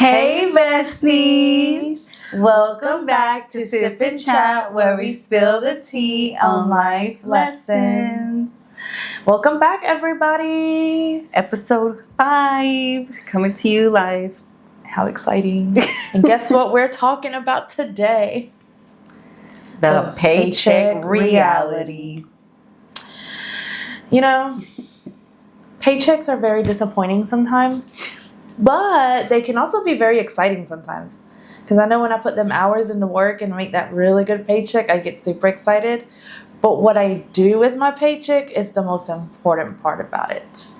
Hey besties! Welcome back to Sip and Chat, where we spill the tea on life lessons. Welcome back, everybody. Episode 5, coming to you live. How exciting. And guess what we're talking about today? The Paycheck Reality. You know, paychecks are very disappointing sometimes, but they can also be very exciting sometimes. Because I know when I put them hours into work and make that really good paycheck, I get super excited. But what I do with my paycheck is the most important part about it.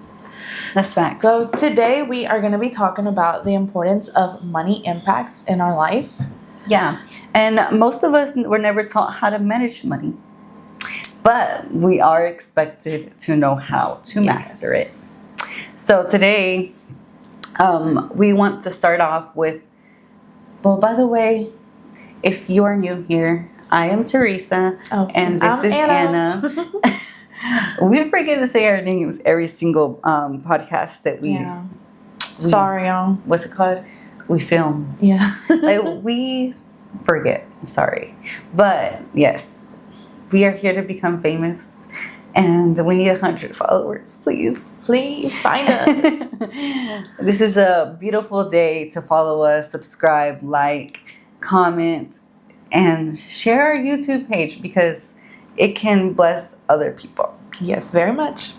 That's facts. So today we are going to be talking about the importance of money impacts in our life. Yeah, and most of us were never taught how to manage money. But we are expected to know how to master it. So today, we want to start off with, well, by the way, if you are new here, I am Teresa, and this is Anna. We forget to say our names every single podcast that we... Yeah. Sorry, y'all. What's it called? We film. Yeah. We forget. I'm sorry. But, yes. We are here to become famous, and we need 100 followers, please. Please find us. This is a beautiful day to follow us, subscribe, like, comment, and share our YouTube page because it can bless other people. Yes, very much.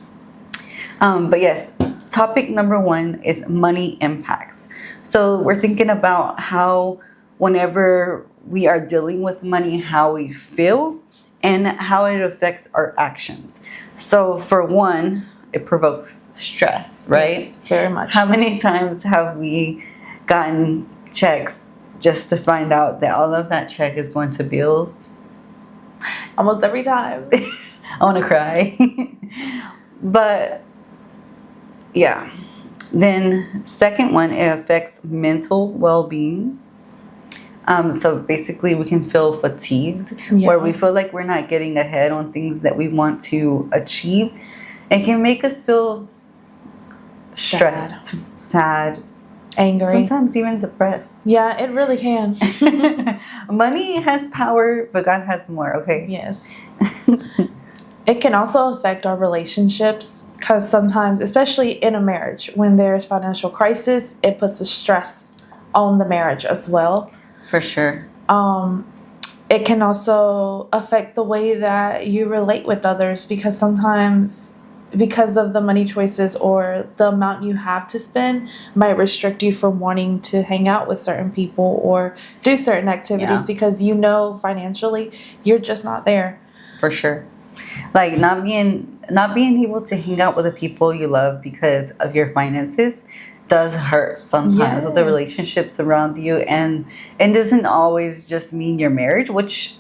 But yes, topic number 1 is money impacts. So we're thinking about how whenever we are dealing with money, how we feel and how it affects our actions. So for one, it provokes stress, right? Yes, very much. How many times have we gotten checks just to find out that all of that check is going to bills? Almost every time. I want to cry. But yeah. Then second one, it affects mental well-being. So basically we can feel fatigued, where we feel like we're not getting ahead on things that we want to achieve. It can make us feel stressed, sad, angry, sometimes even depressed. Yeah, it really can. Money has power, but God has more, okay? Yes. It can also affect our relationships because sometimes, especially in a marriage, when there's financial crisis, it puts a stress on the marriage as well. For sure. It can also affect the way that you relate with others because sometimes, because of the money choices or the amount you have to spend, might restrict you from wanting to hang out with certain people or do certain activities because you know financially you're just not there. For sure. Like not being able to hang out with the people you love because of your finances does hurt sometimes with the relationships around you, and it doesn't always just mean your marriage, which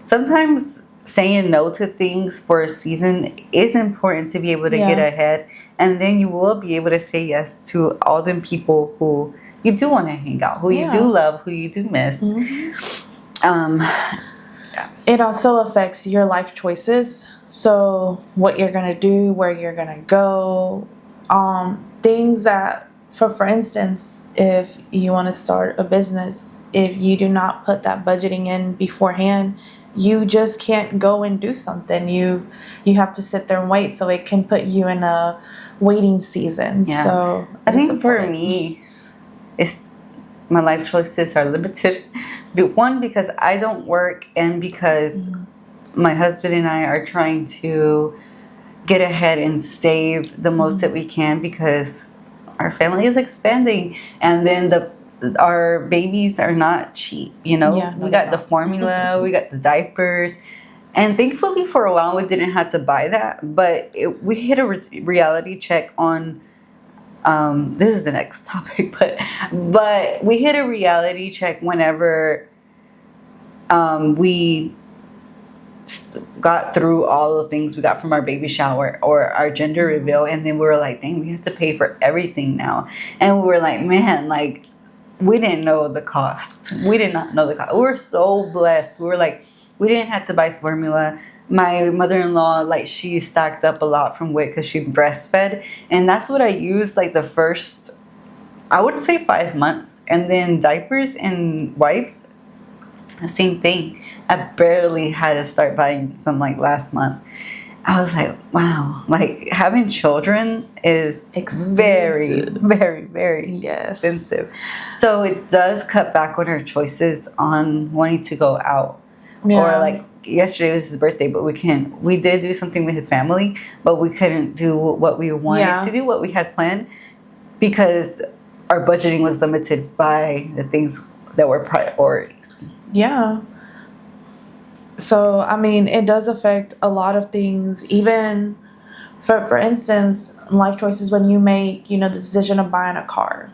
sometimes saying no to things for a season is important to be able to get ahead, and then you will be able to say yes to all them people who you do want to hang out, who you do love, who you do miss. It also affects your life choices, so what you're gonna do, where you're gonna go, things that, for instance, if you want to start a business, if you do not put that budgeting in beforehand, you just can't go and do something. You have to sit there and wait, so it can put you in a waiting season. Yeah. So I think for me, my life choices are limited. One, because I don't work, and because my husband and I are trying to get ahead and save the most that we can because our family is expanding, and then our babies are not cheap, you know? We got the formula, we got the diapers, and thankfully for a while we didn't have to buy that, but we hit a reality check on, this is the next topic, but we hit a reality check whenever we got through all the things we got from our baby shower or our gender reveal, and then we were like, dang, we have to pay for everything now. And we were like, man, like, we didn't know the cost. We did not know the cost. We were so blessed. We were like, we didn't have to buy formula. My mother-in-law, like, she stacked up a lot from WIC because she breastfed, and that's what I used like the first I would say 5 months. And then diapers and wipes, the same thing. I barely had to start buying some like last month. I was like, wow, like having children is very, Expensive. very, very Yes. expensive. So it does cut back on our choices on wanting to go out. Or Yeah. like yesterday was his birthday, but we did do something with his family, but we couldn't do what we wanted Yeah. to do, what we had planned, because our budgeting was limited by the things that were priorities. Yeah. So, I mean, it does affect a lot of things. Even, for instance, life choices when you make, the decision of buying a car.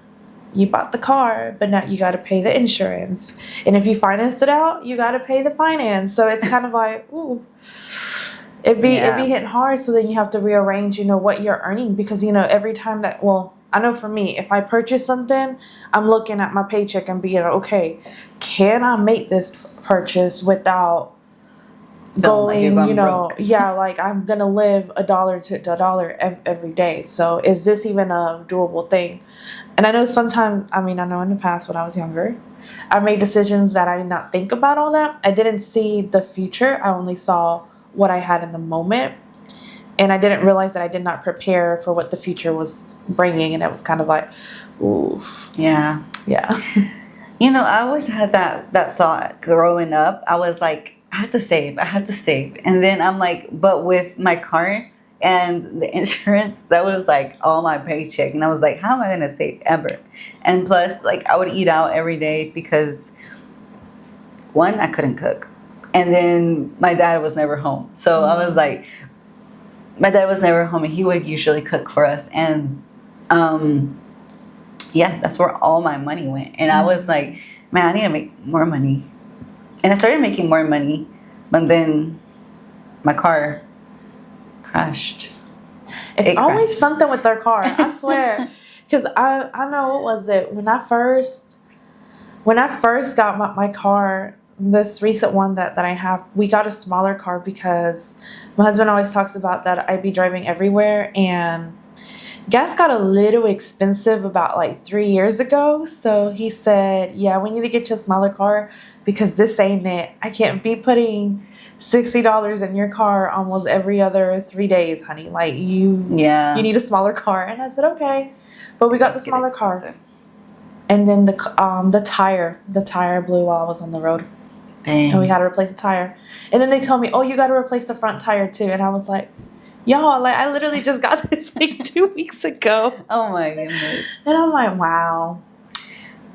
You bought the car, but now you got to pay the insurance. And if you financed it out, you got to pay the finance. So it's kind of like, ooh. It'd be hitting hard. So then you have to rearrange, what you're earning. Because, every time that, well, I know for me, if I purchase something, I'm looking at my paycheck and being, okay, can I make this purchase without going, broke. yeah, like I'm gonna live $1 to $1 every day. So is this even a doable thing? And I know sometimes, I know in the past when I was younger, I made decisions that I did not think about all that. I didn't see the future. I only saw what I had in the moment. And I didn't realize that I did not prepare for what the future was bringing. And it was kind of like, oof. Yeah. Yeah. I always had that thought growing up. I was like, I had to save. And then I'm like, but with my car and the insurance, that was like all my paycheck. And I was like, how am I going to save ever? And plus, like, I would eat out every day because, one, I couldn't cook. And then my dad was never home. So I was like, my dad was never home and he would usually cook for us. And, yeah, that's where all my money went. And I was like, man, I need to make more money. And I started making more money, but then my car crashed. It's always something with their car, I swear. Because I know, what was it? When I first got my car, this recent one that I have, we got a smaller car because my husband always talks about that I'd be driving everywhere, and gas got a little expensive about like 3 years ago. So he said, yeah, we need to get you a smaller car because this ain't it. I can't be putting $60 in your car almost every other 3 days, honey. Like you need a smaller car. And I said, okay. But we got the smaller car. And then the tire blew while I was on the road. Dang. And we had to replace the tire. And then they told me, oh, you got to replace the front tire too. And I was like, y'all, like I literally just got this like 2 weeks ago. Oh my goodness. And I'm like, wow.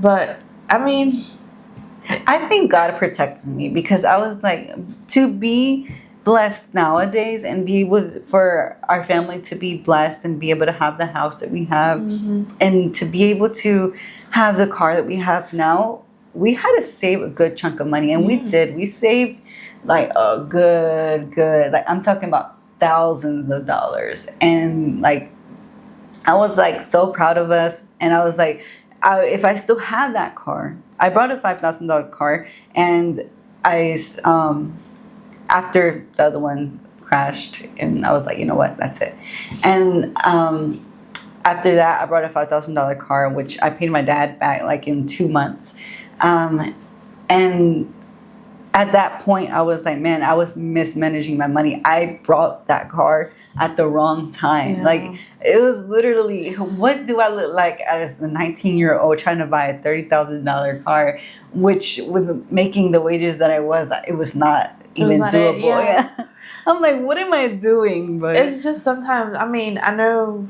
But I think God protected me because I was like, to be blessed nowadays and be able for our family to be blessed and be able to have the house that we have and to be able to have the car that we have now, we had to save a good chunk of money. And we did. We saved like a good, like I'm talking about thousands of dollars. And like, I was like so proud of us. And I was like, if I still had that car, I bought a $5,000 car, and I, after the other one crashed, and I was like, you know what, that's it. And after that, I bought a $5,000 car, which I paid my dad back like in 2 months. And at that point, I was like, man, I was mismanaging my money. I brought that car at the wrong time. Yeah. Like, it was literally, what do I look like as a 19-year-old trying to buy a $30,000 car, which with making the wages that I was, it was not even doable. Yeah. I'm like, what am I doing? But it's just sometimes, I know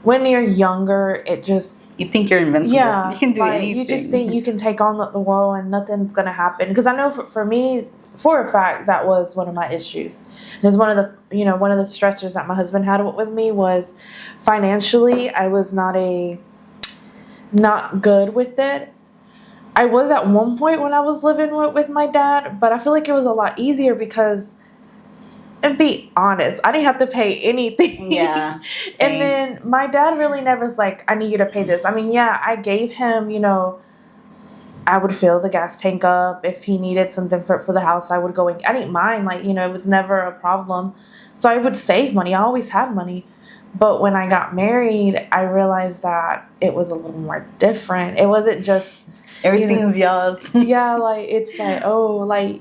when you're younger, it just... You think you're invincible. Yeah. You can do anything. You just think you can take on the world and nothing's going to happen. Because I know for me, for a fact, that was one of my issues. Because one of the stressors that my husband had with me was financially, I was not good with it. I was at one point when I was living with my dad, but I feel like it was a lot easier because, and be honest, I didn't have to pay anything. Yeah. And then my dad really never was like, I need you to pay this. I gave him, I would fill the gas tank up. If he needed something for the house, I would go and I didn't mind. Like, it was never a problem. So I would save money. I always had money. But when I got married, I realized that it was a little more different. It wasn't just Everything's y'all's. yeah, like it's like, oh, like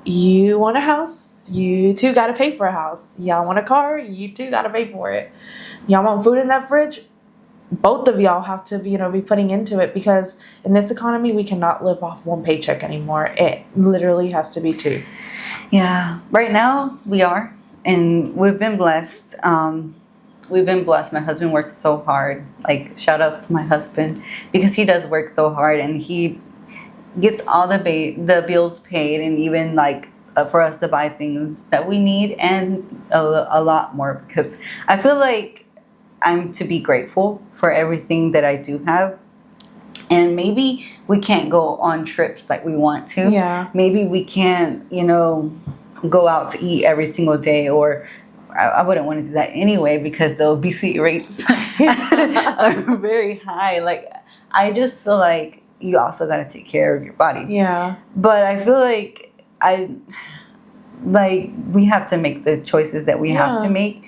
you want a house, you two got to pay for a house. Y'all want a car, you two got to pay for it. Y'all want food in that fridge, both of y'all have to be putting into it, because in this economy we cannot live off one paycheck anymore. It literally has to be two. Yeah, right now we are, and we've been blessed. We've been blessed. My husband works so hard. Like, shout out to my husband, because he does work so hard, and he gets all the bills paid, and even like for us to buy things that we need, and a lot more, because I feel like I'm to be grateful for everything that I do have. And maybe we can't go on trips like we want to. Yeah. Maybe we can't, go out to eat every single day, or I wouldn't want to do that anyway, because the obesity rates are very high. Like, I just feel like you also got to take care of your body. Yeah. But I feel like we have to make the choices that we have to make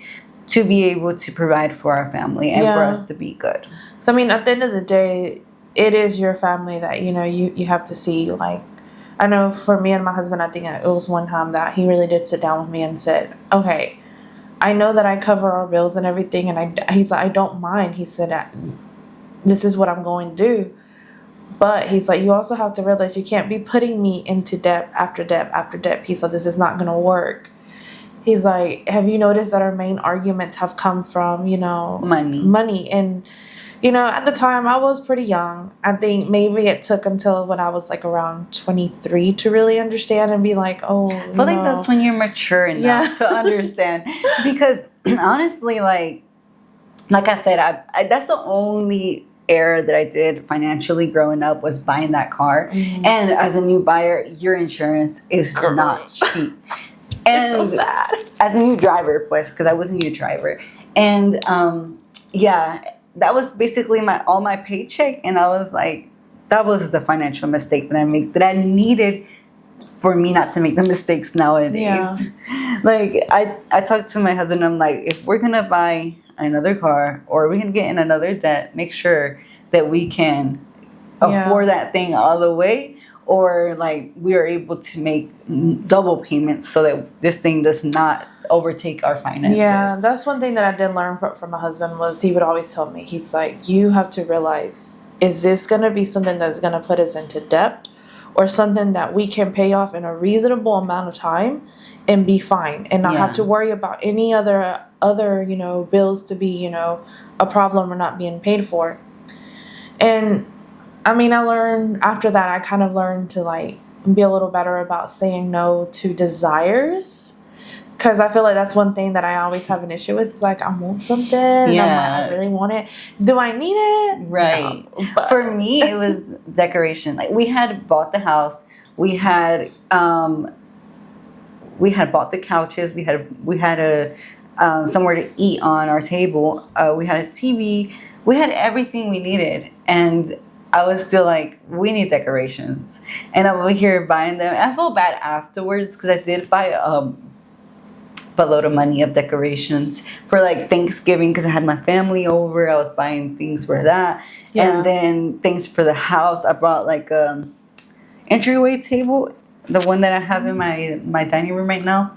to be able to provide for our family and for us to be good. So, I mean, at the end of the day, it is your family that, you have to see. Like, I know for me and my husband, I think it was one time that he really did sit down with me and said, okay, I know that I cover our bills and everything. And he's like, I don't mind. He said, this is what I'm going to do. But he's like, you also have to realize you can't be putting me into debt after debt after debt. He's like, this is not going to work. He's like, have you noticed that our main arguments have come from, money? And, at the time I was pretty young. I think maybe it took until when I was like around 23 to really understand and be like, oh, I feel like that's when you're mature enough to understand. Because honestly, like I said, I that's the only error that I did financially growing up, was buying that car. Mm-hmm. And as a new buyer, your insurance is not cheap. And it's so sad. As a new driver, pues, because I was a new driver. And that was basically all my paycheck. And I was like, that was the financial mistake that I made, that I needed for me not to make the mistakes nowadays. Yeah. Like, I talked to my husband, I'm like, if we're going to buy another car, or we can get in another debt, make sure that we can afford that thing all the way, or like we are able to make double payments so that this thing does not overtake our finances. Yeah, that's one thing that I did learn from my husband, was he would always tell me, he's like, you have to realize, is this going to be something that's going to put us into debt, or something that we can pay off in a reasonable amount of time and be fine, and not have to worry about any other bills to be a problem or not being paid for. And I mean, I learned after that, I kind of learned to like be a little better about saying no to desires, because I feel like that's one thing that I always have an issue with. It's like, I want something, and I'm like, I really want it. Do I need it? Right. No. For me, it was decoration. Like, we had bought the house, we had bought the couches, we had a somewhere to eat on our table, we had a TV, we had everything we needed, and I was still like, we need decorations. And I'm over here buying them. I felt bad afterwards, because I did buy a load of money of decorations for like Thanksgiving, because I had my family over. I was buying things for that. Yeah. And then things for the house. I brought like a entryway table, the one that I have in my dining room right now,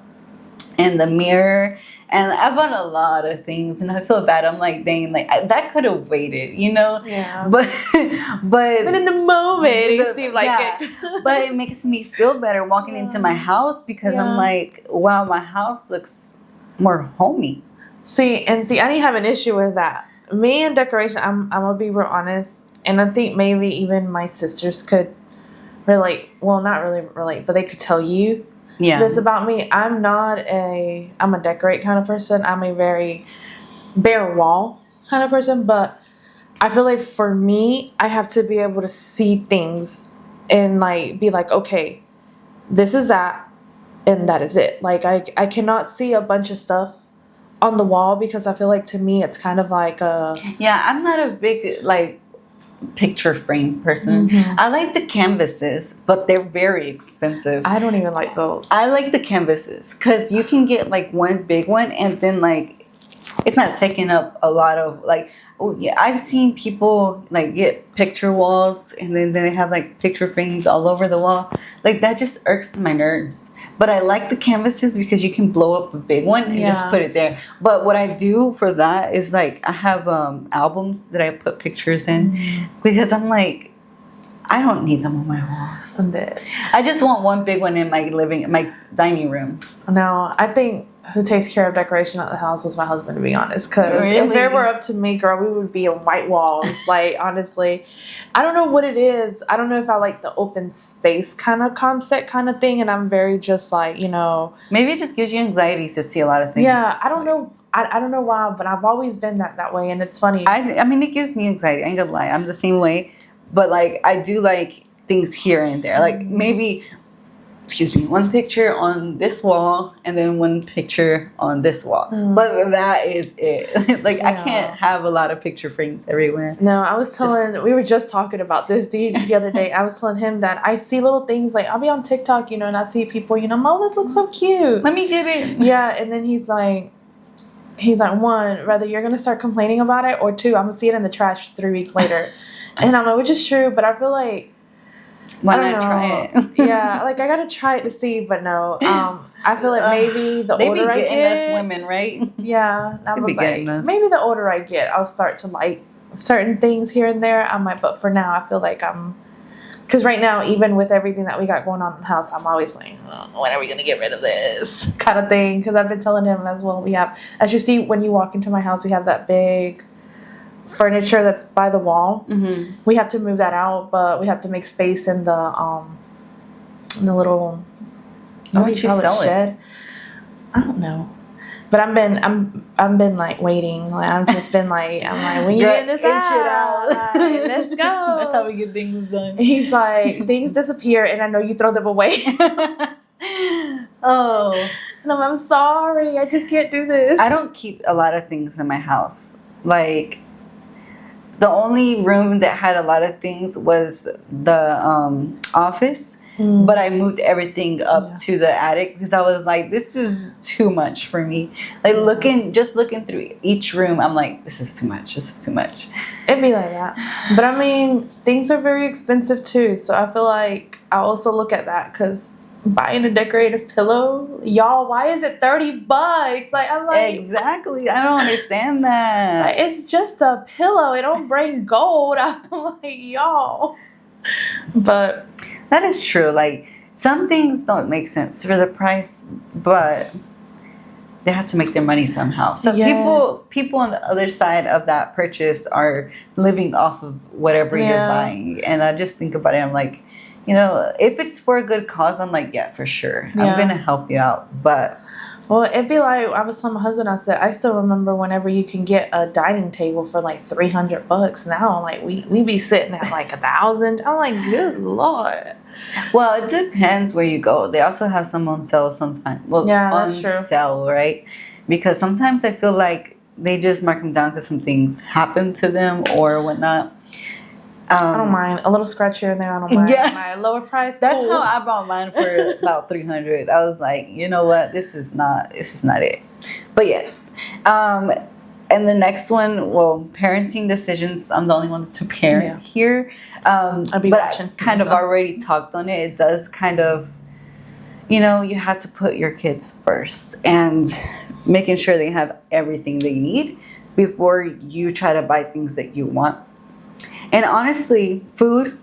and the mirror. And I bought a lot of things, and I feel bad. I'm like, dang, like that could have waited, Yeah. But in the moment, it seemed like it. But it makes me feel better walking into my house, because I'm like, wow, my house looks more homey. See, I didn't have an issue with that. Me and decoration, I'm gonna be real honest, and I think maybe even my sisters could relate. Well, not really relate, but they could tell you. Yeah. This about me. I'm a decorate kind of person. I'm a very bare wall kind of person, but I feel like for me, I have to be able to see things and like be like, okay, this is that, and that is it. Like, I cannot see a bunch of stuff on the wall, because I feel like, to me, it's kind of like I'm not a big like picture frame person. Mm-hmm. I like the canvases, but they're very expensive. I don't even like those. I like the canvases, because you can get like one big one, and then like it's not taking up a lot of like. Oh yeah, I've seen people like get picture walls and then they have like picture frames all over the wall. Like that just irks my nerves. But I like the canvases because you can blow up a big one and just Yeah. put it there. But what I do for that is like I have albums that I put pictures in because I'm like I don't need them on my walls. I'm dead. I just want one big one in my dining room. No, I think who takes care of decoration at the house was my husband, to be honest. Because if Really? it were up to me, girl, we would be on white walls. Like, honestly, I don't know what it is. I don't know if I like the open space kind of concept kind of thing. And I'm very just like, you know. Maybe it just gives you anxiety to see a lot of things. Yeah, I don't know. I don't know why, but I've always been that way. And it's funny. I mean, it gives me anxiety. I ain't gonna lie. I'm the same way. But, like, I do like things here and there. Like, maybe, excuse me, one picture on this wall and then one picture on this wall. But that is it. Like, I can't have a lot of picture frames everywhere. No, I was telling, we were just talking about this the other day. I was telling him that I see little things like, I'll be on TikTok, you know, and I see people, you know, Mom, this looks so cute. Let me get it. Yeah, and then he's like, one, whether you're going to start complaining about it, or two, I'm going to see it in the trash 3 weeks later. And I'm like, which is true, but I feel like, why not try it? Yeah, like I gotta try it to see, but no. I feel like maybe the older I get, they be getting us women, right? Yeah, I was like, us. maybe the older I get, I'll start to like certain things here and there. I might, but for now, I feel like because right now, even with everything that we got going on in the house, I'm always like, when are we gonna get rid of this kind of thing? Because I've been telling him as well. We have, as you see when you walk into my house, we have that big furniture that's by the wall. We have to move that out, but we have to make space in the little why don't you sell shed. I don't know, but I've been like waiting. Like I've just been like when you get this out, like, let's go. That's how we get things done. He's like, things disappear, and I know you throw them away. Oh, and I'm sorry, I just can't do this. I don't keep a lot of things in my house. Like, the only room that had a lot of things was the office, but I moved everything up to the attic because I was like, this is too much for me. Like, looking through each room, I'm like, this is too much. This is too much. It'd be like that. But I mean, things are very expensive too. So I feel like I also look at that because buying a decorative pillow, y'all, why is it $30? Like, I'm like, exactly. I don't understand that. Like, it's just a pillow. It don't bring gold. I'm like, y'all. But that is true. Like, some things don't make sense for the price, but they have to make their money somehow. So people on the other side of that purchase are living off of whatever you're buying. And I just think about it. I'm like, you know, if it's for a good cause, I'm like, yeah, for sure. I'm going to help you out. But well, it'd be like, I was telling my husband, I said, I still remember whenever you can get a dining table for like $300 now. Like, we be sitting at like $1,000. I'm like, good Lord. Well, it depends where you go. They also have some on sale sometimes. Well, that's true. On sale, right? Because sometimes I feel like they just mark them down because some things happen to them or whatnot. I don't mind. A little scratch here and there, I don't mind. Yeah. My lower price. That's how I bought mine for about $300. I was like, you know what? This is not it. But yes. And the next one, well, parenting decisions. I'm the only one to parent here. I'll be watching. I kind of already talked on it. It does kind of, you know, you have to put your kids first and making sure they have everything they need before you try to buy things that you want. And honestly, food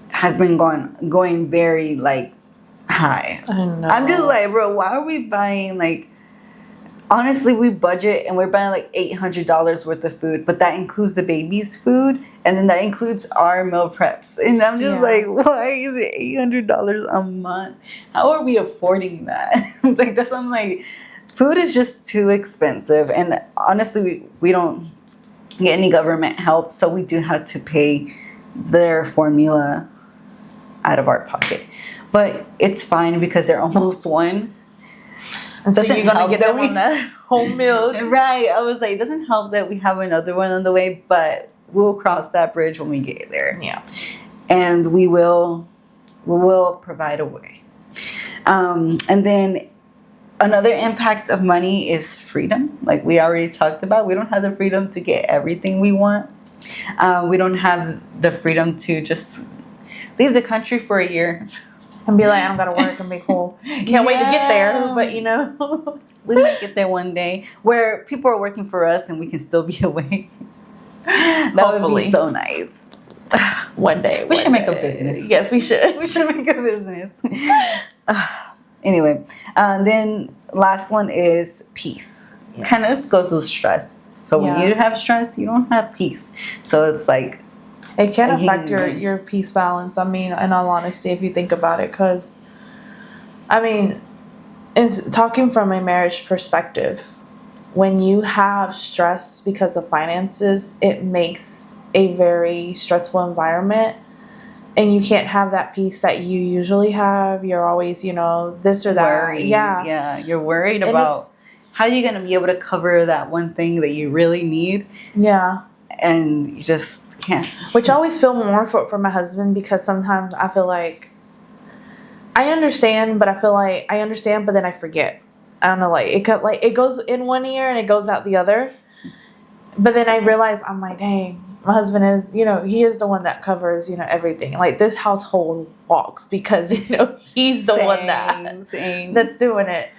has been going very, like, high. I know. I'm just like, bro, why are we buying, like, honestly, we budget and we're buying like $800 worth of food, but that includes the baby's food and then that includes our meal preps. And I'm just like, why is it $800 a month? How are we affording that? Like, that's, I'm like, food is just too expensive. And honestly, we don't get any government help, so we do have to pay their formula out of our pocket. But it's fine because they're almost one. And so you're going to get them on that whole milk. Right. I was like, it doesn't help that we have another one on the way, but we'll cross that bridge when we get there. Yeah. And we will provide a way. And then Another impact of money is freedom. Like we already talked about, we don't have the freedom to get everything we want. We don't have the freedom to just leave the country for a year and be like, I don't gotta work and be cool. Can't wait to get there, but we might get there one day where people are working for us and we can still be away. That would be so nice. One day. We should make a business. Yes, we should. We should make a business. Anyway, then last one is peace. Yes. Kind of goes with stress. So when you have stress, you don't have peace. So it's like it can affect your peace balance. I mean, in all honesty, if you think about it, because I mean, it's talking from a marriage perspective. When you have stress because of finances, it makes a very stressful environment. And you can't have that peace that you usually have. You're always, this or that. Worried. Yeah. You're worried about how you're going to be able to cover that one thing that you really need. Yeah. And you just can't. Which I always feel more for my husband, because sometimes I feel like I understand, but I feel like I understand, but then I forget. I don't know, it goes in one ear and it goes out the other. But then I realize, I'm like, dang. My husband is, he is the one that covers, everything. Like this household walks because, he's the one that's doing it.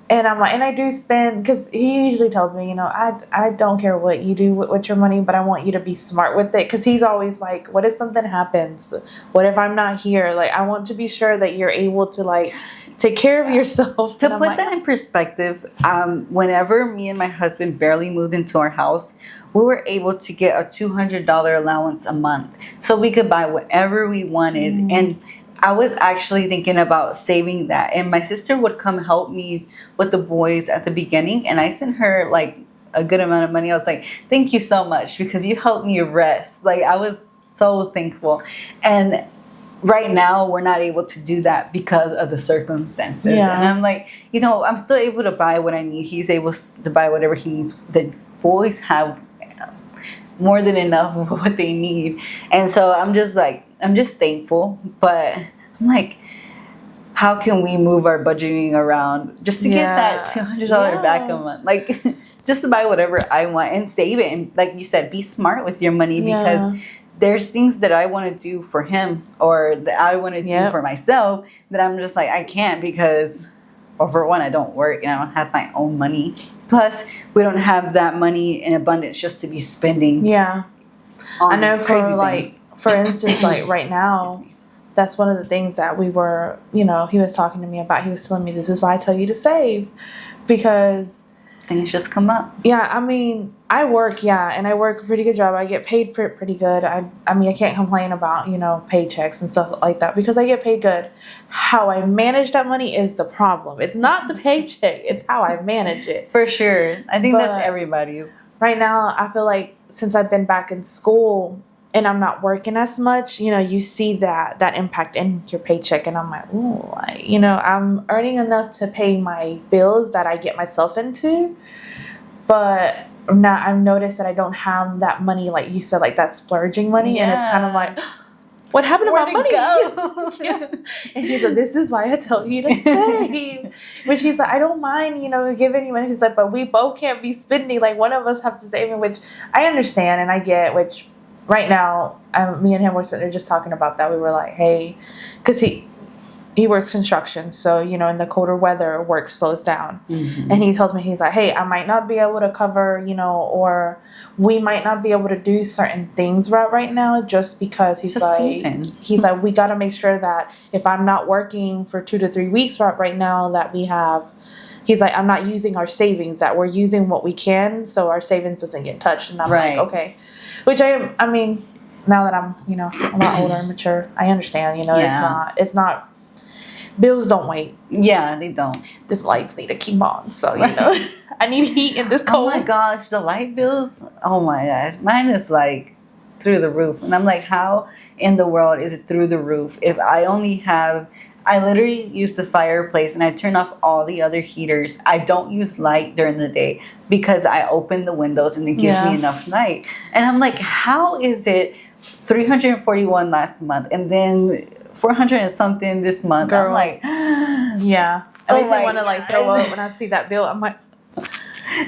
And I'm like, and I do spend, because he usually tells me, I don't care what you do with your money, but I want you to be smart with it. Because he's always like, what if something happens? What if I'm not here? Like, I want to be sure that you're able to like take care of yourself. To put that in perspective, whenever me and my husband barely moved into our house, we were able to get a $200 allowance a month. So we could buy whatever we wanted. Mm-hmm. And I was actually thinking about saving that. And my sister would come help me with the boys at the beginning. And I sent her like a good amount of money. I was like, thank you so much because you helped me rest. Like I was so thankful. And right now we're not able to do that because of the circumstances. Yeah. And I'm like, I'm still able to buy what I need. He's able to buy whatever he needs. The boys have more than enough of what they need. And so I'm just thankful. But I'm like, how can we move our budgeting around just to get that $200 back a month? Like just to buy whatever I want and save it. And like you said, be smart with your money because there's things that I want to do for him or that I want to do for myself that I'm just like, I can't because, well, for one, I don't work and I don't have my own money. Plus, we don't have that money in abundance just to be spending. Yeah. I know for instance, like right now, that's one of the things that we were, he was talking to me about. He was telling me, this is why I tell you to save because things just come up. Yeah, I mean, I work, and I work a pretty good job. I get paid pretty good. I mean, I can't complain about, paychecks and stuff like that because I get paid good. How I manage that money is the problem. It's not the paycheck. It's how I manage it. For sure. I think that's everybody's. Right now, I feel like since I've been back in school and I'm not working as much, you see that impact in your paycheck. And I'm like, ooh, I'm earning enough to pay my bills that I get myself into. But now I've noticed that I don't have that money, like you said, like that splurging money. Yeah. And it's kind of like, what happened to my money? Yeah. And he's like, this is why I tell you to save. Which he's like, I don't mind, giving you money. He's like, but we both can't be spending. Like one of us have to save, which I understand and I get, which right now, me and him were sitting there just talking about that. We were like, hey, because he works construction. So, in the colder weather, work slows down. Mm-hmm. And he tells me, he's like, hey, I might not be able to cover, or we might not be able to do certain things right now just because he's like, we got to make sure that if I'm not working for 2 to 3 weeks right now that we have, he's like, I'm not using our savings, that we're using what we can so our savings doesn't get touched. And I'm like, okay. Which I mean, now that I'm, a lot older and mature, I understand, it's not, bills don't wait. Yeah, they don't. This lights need to keep on. So, I need heat in this cold. Oh my gosh, the light bills. Oh my gosh. Mine is like through the roof. And I'm like, how in the world is it through the roof? If I literally use the fireplace and I turn off all the other heaters. I don't use light during the day because I open the windows and it gives me enough light. And I'm like, how is it 341 last month and then 400 and something this month? Girl. I'm like, yeah. It makes me want to like throw up when I see that bill. I'm like,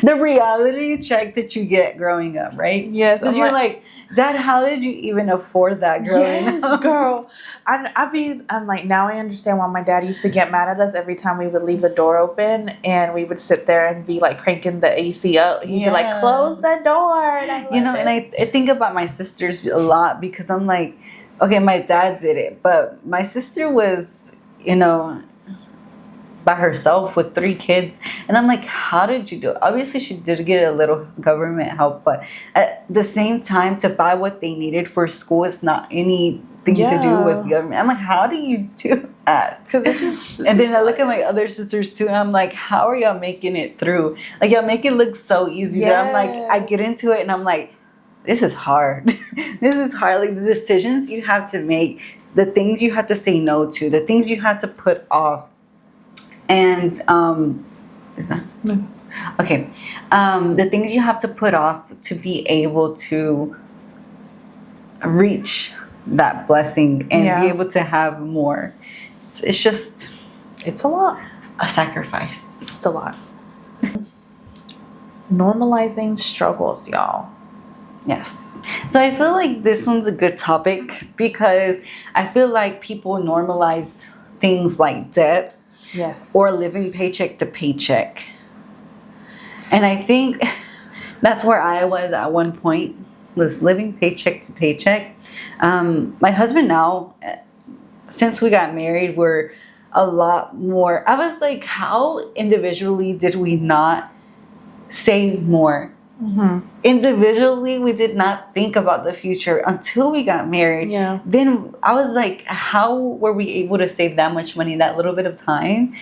the reality check that you get growing up, right? yes. Because you're like, Dad, how did you even afford that growing yes, up? girl. I'm like, now I understand why my dad used to get mad at us every time we would leave the door open and we would sit there and be like cranking the AC up. He'd be like, close the door. And I think about my sisters a lot because I'm like, okay, my dad did it, but my sister was, by herself with 3 kids, and I'm like, how did you do it? Obviously she did get a little government help, but at the same time, to buy what they needed for school is not anything to do with government. I'm like, how do you do that? Because this and then I look at my other sisters too, and I'm like, how are y'all making it through? Like, y'all make it look so easy that I'm like, I get into it and I'm like, this is hard. This is hard. Like, the decisions you have to make, the things you have to say no to, the things you have to put off. And is that No. okay? The things you have to put off to be able to reach that blessing and be able to have more. It's just, it's a lot. A sacrifice. It's a lot. Normalizing struggles, y'all. Yes. So I feel like this one's a good topic because I feel like people normalize things like debt. Yes. Or living paycheck to paycheck. And I think that's where I was at one point, was living paycheck to paycheck. My husband now, since we got married, we're a lot more. I was like, how individually did we not save more? Mm-hmm. Individually, we did not think about the future until we got married. Yeah. Then I was like, how were we able to save that much money, that little bit of time?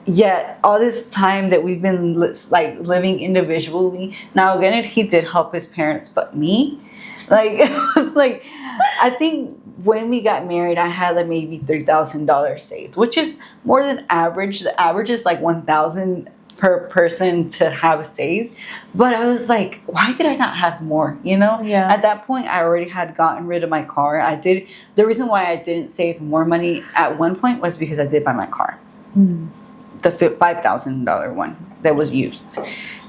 Yet all this time that we've been like living individually. Now, granted, he did help his parents, but me, like, it was like, I think when we got married, I had like maybe $3,000 saved, which is more than average. The average is like $1,000 per person to have saved. But I was like, why did I not have more? Yeah. At that point, I already had gotten rid of my car. The reason why I didn't save more money at one point was because I did buy my car. The $5,000 one that was used,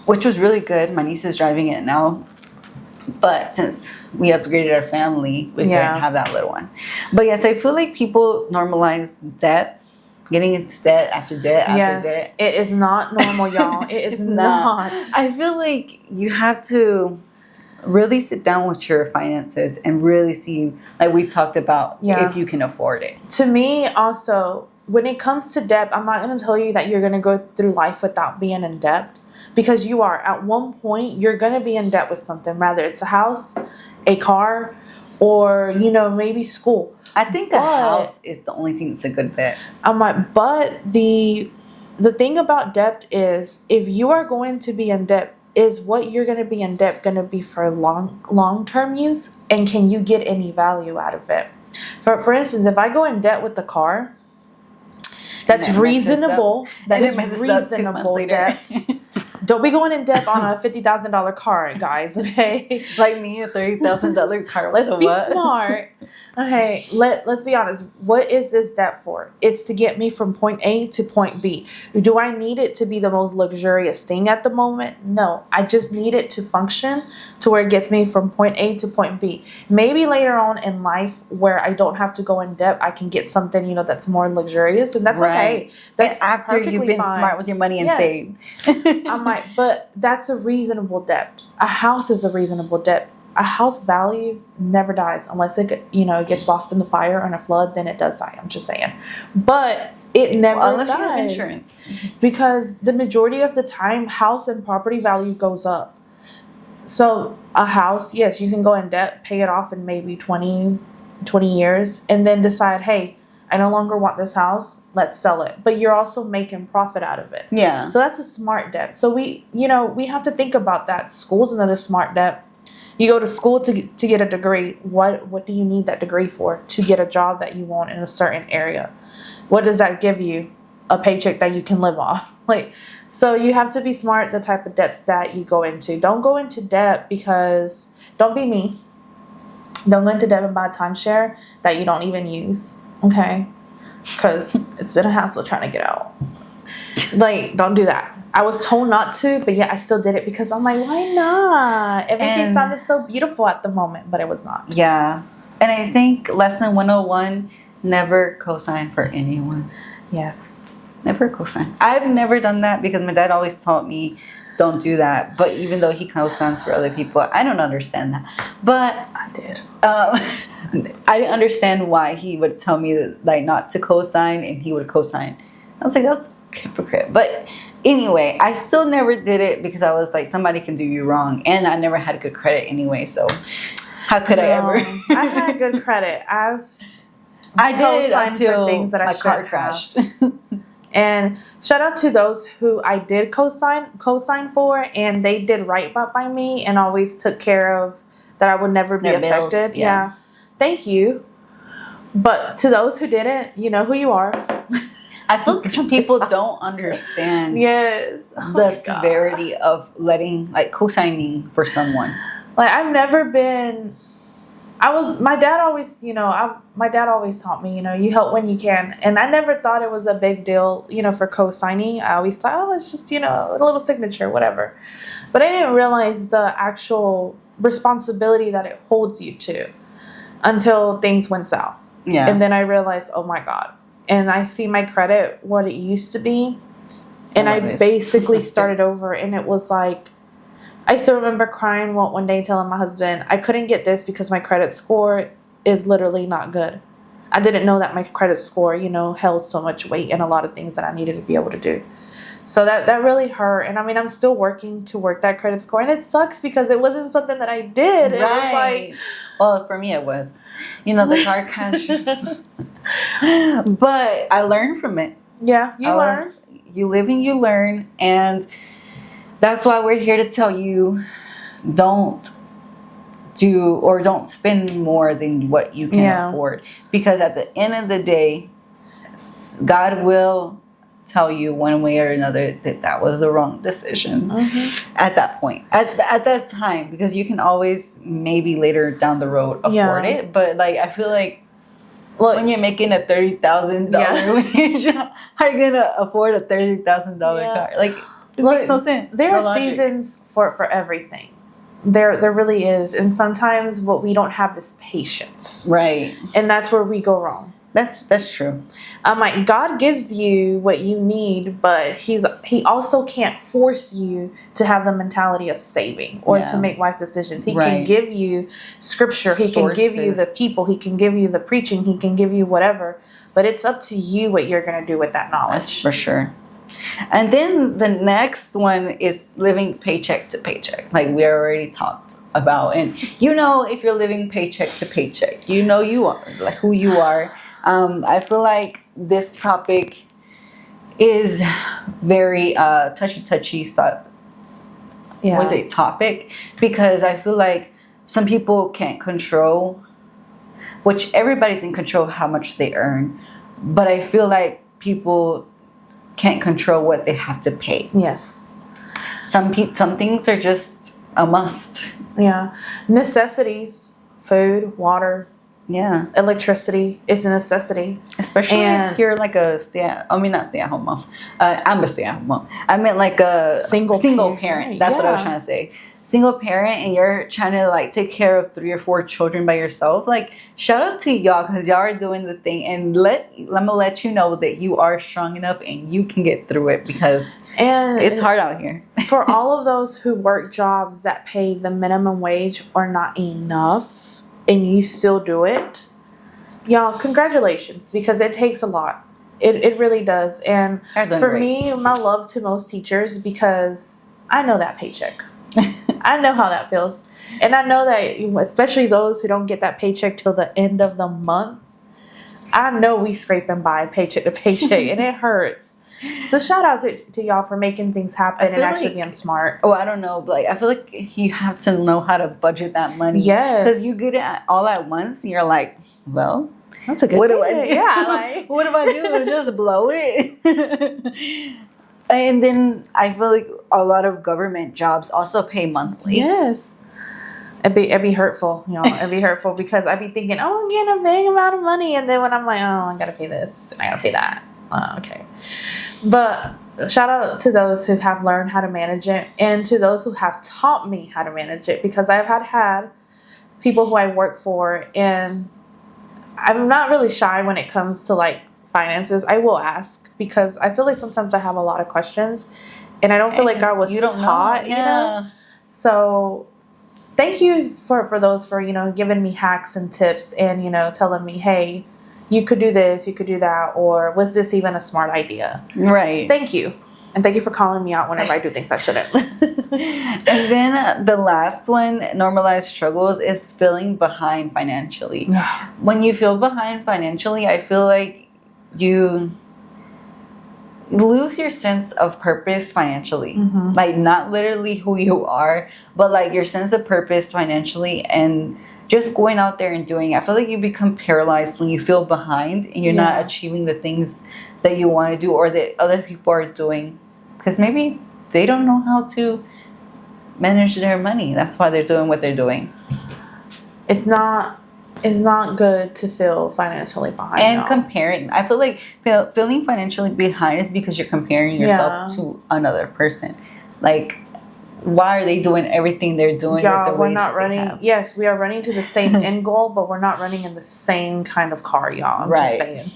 which was really good. My niece is driving it now. But since we upgraded our family, we couldn't have that little one. But yes, I feel like people normalize debt. Getting into debt after debt after debt. It is not normal, y'all. It is not. I feel like you have to really sit down with your finances and really see, like we talked about, if you can afford it. To me, also, when it comes to debt, I'm not going to tell you that you're going to go through life without being in debt. Because you are. At one point, you're going to be in debt with something. Rather it's a house, a car, or, maybe school. I think a house is the only thing that's a good bet. But the thing about debt is, if you are going to be in debt, is what you're going to be in debt going to be for long-term use? And can you get any value out of it? For instance, if I go in debt with the car, that's reasonable. That is reasonable debt. Don't be going in debt on a $50,000 car, guys, okay? Like me, a $30,000 car. Let's be smart. Okay, let's be honest. What is this debt for? It's to get me from point A to point B. Do I need it to be the most luxurious thing at the moment? No. I just need it to function to where it gets me from point A to point B. Maybe later on in life where I don't have to go in debt, I can get something, that's more luxurious, and that's okay. That's and after you've been smart with your money and saved. But that's a reasonable debt. A house is a reasonable debt. A house value never dies unless it gets lost in the fire or in a flood. Then it does die. I'm just saying, but it never unless dies. you have insurance, because the majority of the time, house and property value goes up. So a house, yes, you can go in debt, pay it off in maybe 20 years, and then decide, hey, I no longer want this house. Let's sell it. But you're also making profit out of it. Yeah. So that's a smart debt. So we have to think about that. School's another smart debt. You go to school to get a degree. What do you need that degree for? To get a job that you want in a certain area. What does that give you? A paycheck that you can live off. So you have to be smart the type of debts that you go into. Don't go into debt because, don't be me. Don't go into debt and buy a timeshare that you don't even use. Okay? Because it's been a hassle trying to get out. Like, don't do that. I was told not to, but yeah, I still did it because I'm like, why not? Everything sounded so beautiful at the moment, but it was not. Yeah. And I think lesson 101, never co-sign for anyone. Yes. Never co-sign. I've never done that because my dad always taught me don't do that. But even though he co-signs for other people, I don't understand that. But I did. I didn't understand why he would tell me that, like, not to co-sign, and he would co-sign. I was like, that's hypocrite. But anyway, I still never did it because I was like, somebody can do you wrong, and I never had good credit anyway. So how could I ever? I had good credit. I did co-signed for until things that I my car shouldn't crashed. And shout out to those who I did co-sign for, and they did right by me and always took care of that I would never be Their bills, affected. yeah. Thank you. But to those who didn't, you know who you are. I feel like some people don't understand Yes. Oh the my severity of letting, like, co-signing for someone. Like, I've never been. My dad always, my dad always taught me, you help when you can. And I never thought it was a big deal, for co-signing. I always thought, oh, it's just, a little signature, whatever. But I didn't realize the actual responsibility that it holds you to until things went south. Yeah. And then I realized, oh my God. And I see my credit, what it used to be. And I basically started over, and it was like, I still remember crying one day telling my husband, I couldn't get this because my credit score is literally not good. I didn't know that my credit score, held so much weight in a lot of things that I needed to be able to do. So that really hurt. And I mean, I'm still working to work that credit score. And it sucks because it wasn't something that I did. It was like... Well, for me it was. The car crash. But I learned from it. Yeah, you learn. You live and you learn. And that's why we're here to tell you, don't spend more than what you can afford. Because at the end of the day, God will tell you one way or another that was the wrong decision at that point, at that time, because you can always maybe later down the road afford it. But like, I feel like, look, when you're making a $30,000 wage, how are you gonna afford a $30,000 car? Like, it makes no sense. There are seasons for everything. There really is. And sometimes what we don't have is patience. Right. And that's where we go wrong. That's true. Like, God gives you what you need, but he also can't force you to have the mentality of saving or to make wise decisions. He can give you scripture. He can give you the people. He can give you the preaching. He can give you whatever. But it's up to you what you're going to do with that knowledge. That's for sure. And then the next one is living paycheck to paycheck, like we already talked about. And if you're living paycheck to paycheck, you are, like, who you are. I feel like this topic is very touchy topic, because I feel like some people can't control, which everybody's in control of how much they earn, but I feel like people can't control what they have to pay. Yes. Some things are just a must. Yeah. Necessities, food, water. Yeah. Electricity is a necessity. Especially if you're like not stay-at-home mom. I'm a stay-at-home mom. I meant like a single parent. That's what I was trying to say. Single parent, and you're trying to like take care of 3 or 4 children by yourself. Like, shout out to y'all, because y'all are doing the thing. And let me let you know that you are strong enough and you can get through it, because it's hard out here. For all of those who work jobs that pay the minimum wage or not enough, and you still do it, y'all, congratulations, because it takes a lot. It really does. And for me, my love to most teachers, because I know that paycheck. I know how that feels. And I know that, especially those who don't get that paycheck till the end of the month, I know we scraping by paycheck to paycheck, and it hurts. So shout out to y'all for making things happen and actually being smart. Oh, I don't know, but I feel like you have to know how to budget that money. Yes. Because you get it all at once, and you're like, well, that's a good what do I do? Yeah, like, what do I do? Just blow it. And then I feel like a lot of government jobs also pay monthly. Yes. It'd be hurtful, It'd be hurtful, because I'd be thinking, oh, I'm getting a big amount of money. And then when I'm like, oh, I got to pay this, I got to pay that. Okay. But shout out to those who have learned how to manage it and to those who have taught me how to manage it, because I've had people who I work for, and I'm not really shy when it comes to like finances. I will ask because I feel like sometimes I have a lot of questions and I don't feel like I was you don't taught, know. Yeah. So thank you for those for, giving me hacks and tips and, telling me, hey, you could do this, you could do that, or was this even a smart idea? Right. Thank you. And thank you for calling me out whenever I do things I shouldn't. And then the last one, normalized struggles, is feeling behind financially. When you feel behind financially, I feel like you lose your sense of purpose financially. Mm-hmm. Like, not literally who you are, but like your sense of purpose financially, and just going out there and doing it. I feel like you become paralyzed when you feel behind and you're not achieving the things that you want to do or that other people are doing, because maybe they don't know how to manage their money. That's why they're doing what they're doing. It's not good to feel financially behind. And comparing. I feel like feeling financially behind is because you're comparing yourself to another person. Like, why are they doing everything they're doing? Yeah, we're not running. Yes, we are running to the same end goal, but we're not running in the same kind of car, y'all. I'm just saying.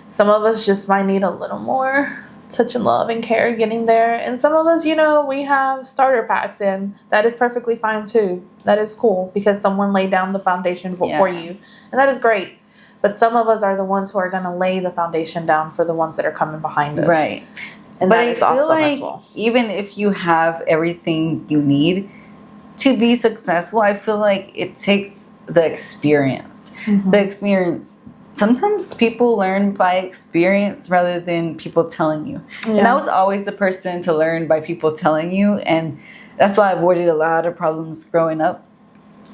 Some of us just might need a little more touch and love and care getting there. And some of us, we have starter packs, and that is perfectly fine too. That is cool because someone laid down the foundation for you. And that is great. But some of us are the ones who are going to lay the foundation down for the ones that are coming behind us. Right. And but that is I feel awesome like as well. Even if you have everything you need to be successful, I feel like it takes the experience. Mm-hmm. The experience. Sometimes people learn by experience rather than people telling you. Yeah. And I was always the person to learn by people telling you. And that's why I avoided a lot of problems growing up.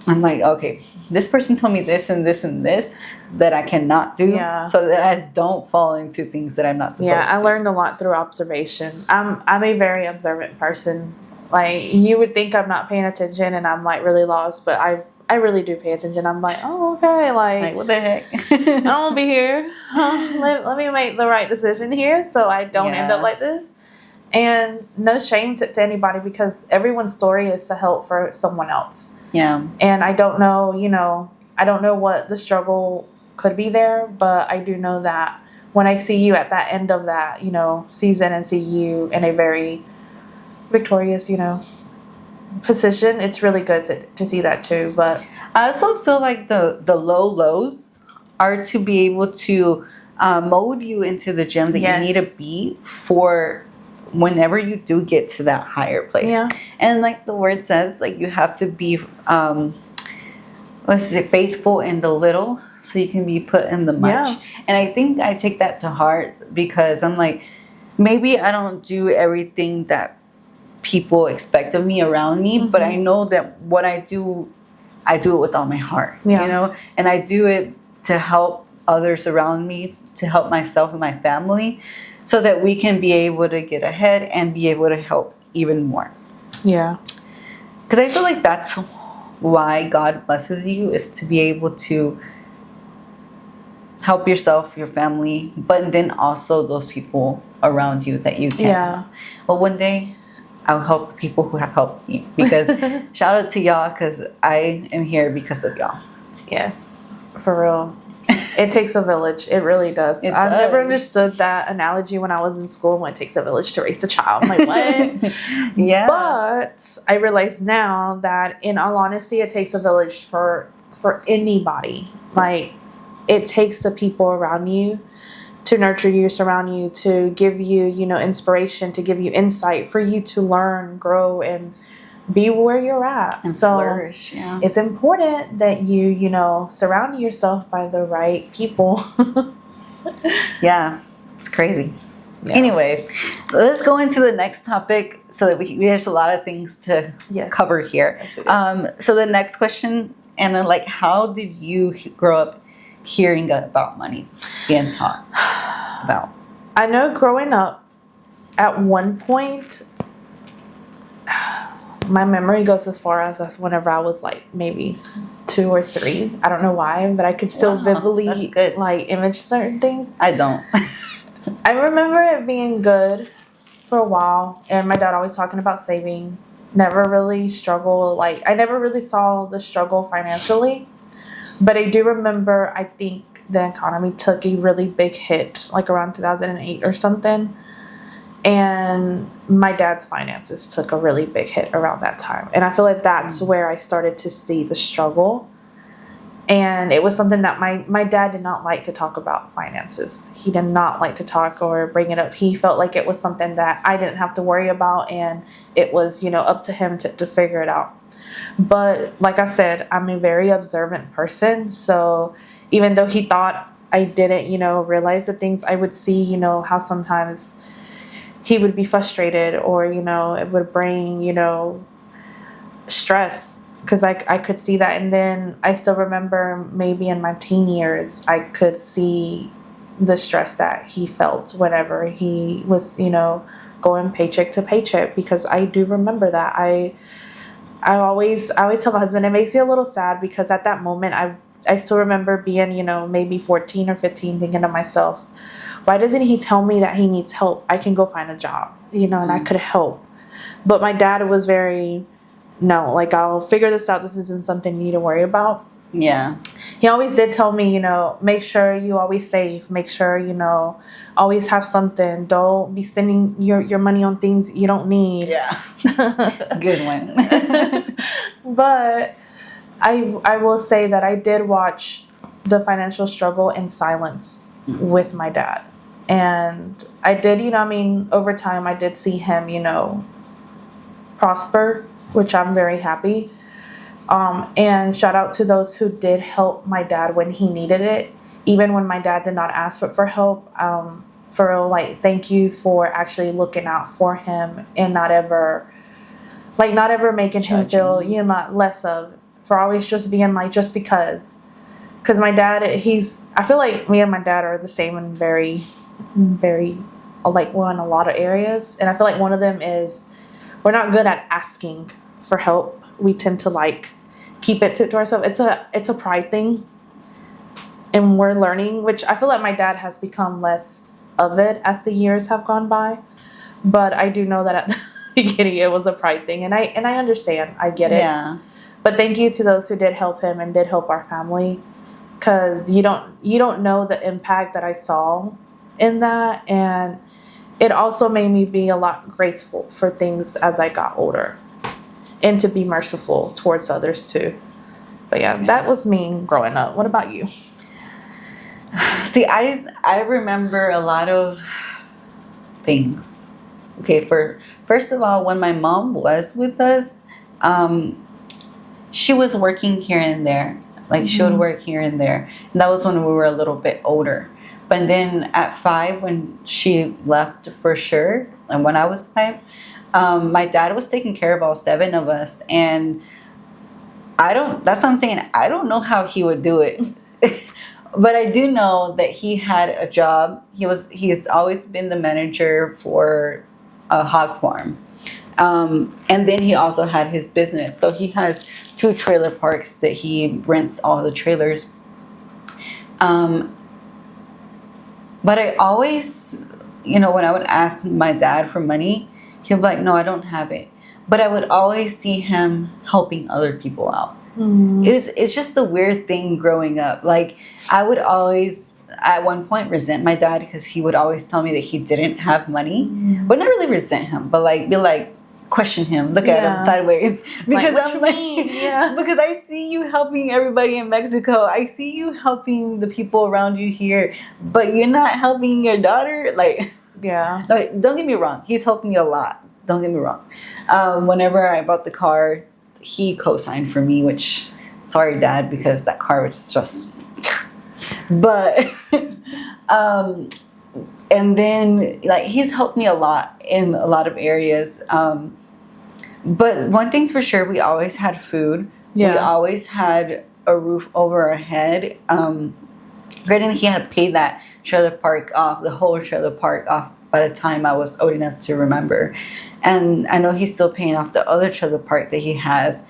I'm like, okay, this person told me this and this and this that I cannot do, so that I don't fall into things that I'm not supposed to. Yeah, I learned a lot through observation. I'm a very observant person. Like, you would think I'm not paying attention and I'm like really lost, but I really do pay attention. I'm like, oh, okay, like what the heck? I don't want to be here. Let me make the right decision here so I don't end up like this. And no shame to anybody, because everyone's story is to help for someone else. Yeah. And I don't know, I don't know what the struggle could be there, but I do know that when I see you at that end of that, season and see you in a very victorious, position, it's really good to see that too. But I also feel like the low lows are to be able to mold you into the gem that you need to be for whenever you do get to that higher place. Yeah. And like the word says, like, you have to be faithful in the little so you can be put in the much. Yeah. And I think I take that to heart, because I'm like, maybe I don't do everything that people expect of me around me, but I know that what I do it with all my heart. And I do it to help others around me, to help myself and my family, so that we can be able to get ahead and be able to help even more. Yeah. Because I feel like that's why God blesses you, is to be able to help yourself, your family, but then also those people around you that you can help. But one day I'll help the people who have helped me, because shout out to y'all, because I am here because of y'all. Yes, for real. It takes a village. It really does. I've never understood that analogy when I was in school, when it takes a village to raise a child. I'm like, what? Yeah. But I realize now that, in all honesty, it takes a village for anybody. Like, it takes the people around you to nurture you, surround you, to give you, inspiration, to give you insight, for you to learn, grow, and be where you're at. And flourish. Yeah. It's important that you, surround yourself by the right people. Yeah, it's crazy. Yeah. Anyway, let's go into the next topic, so that there's a lot of things to cover here. Yes, so the next question, Anna, like, how did you grow up hearing about money being taught about? I know growing up, at one point, my memory goes as far as that's whenever I was like maybe 2 or 3. I don't know why, but I could still vividly like image certain things. I don't. I remember it being good for a while, and my dad always talking about saving. Never really struggle. Like, I never really saw the struggle financially, but I do remember. I think the economy took a really big hit, like around 2008 or something, and my dad's finances took a really big hit around that time. And I feel like that's where I started to see the struggle. And it was something that my dad did not like to talk about finances. He did not like to talk or bring it up. He felt like it was something that I didn't have to worry about, and it was, up to him to figure it out. But like I said, I'm a very observant person. So even though he thought I didn't, realize the things, I would see, how sometimes he would be frustrated, or, it would bring, stress, because I could see that. And then I still remember maybe in my teen years, I could see the stress that he felt whenever he was, going paycheck to paycheck, because I do remember that. I always tell my husband, it makes me a little sad, because at that moment I still remember being, maybe 14 or 15, thinking to myself, why doesn't he tell me that he needs help? I can go find a job, and I could help. But my dad was very, no, like, I'll figure this out. This isn't something you need to worry about. Yeah. He always did tell me, make sure you always save. Make sure, always have something. Don't be spending your money on things you don't need. Yeah. Good one. But I will say that I did watch the financial struggle in silence with my dad. And I did, over time, I did see him, prosper, which I'm very happy. And shout out to those who did help my dad when he needed it, even when my dad did not ask for help. For real, like, thank you for actually looking out for him, and not ever making him feel, not less of, for always just being like, just because my dad, I feel like me and my dad are the same in very, very, like, well, in a lot of areas. And I feel like one of them is we're not good at asking for help. We tend to, like, keep it to ourselves. It's a pride thing, and we're learning, which I feel like my dad has become less of it as the years have gone by. But I do know that at the beginning it was a pride thing, and I understand. I get it. Yeah. But thank you to those who did help him and did help our family, because you don't know the impact that I saw in that. And it also made me be a lot grateful for things as I got older, and to be merciful towards others too. But yeah, that was me growing up. What about you? See, I remember a lot of things. Okay, first of all, when my mom was with us, she was working here and there. Like, she would work here and there. And that was when we were a little bit older. But then at 5, when she left for sure, and when I was 5, my dad was taking care of all 7 of us. And that's what I'm saying, I don't know how he would do it. But I do know that he had a job. He's always been the manager for a hog farm. And then he also had his business. So he has 2 trailer parks that he rents all the trailers. But I always, when I would ask my dad for money, he'd be like, no, I don't have it. But I would always see him helping other people out. It's just a weird thing growing up. Like, I would always, at one point, resent my dad, because he would always tell me that he didn't have money. But not really resent him, but like, be like, question him, look at him sideways, because I'm like, because I see you helping everybody in Mexico, I see you helping the people around you here, but you're not helping your daughter. Like, like, don't get me wrong, he's helping you a lot, don't get me wrong. Whenever I bought the car, he co-signed for me, which, sorry dad, because that car was just but and then, like, he's helped me a lot in a lot of areas. But one thing's for sure, we always had food. We always had a roof over our head. Granted, he had to pay that trailer park off, the whole trailer park off, by the time I was old enough to remember. And I know he's still paying off the other trailer park that he has.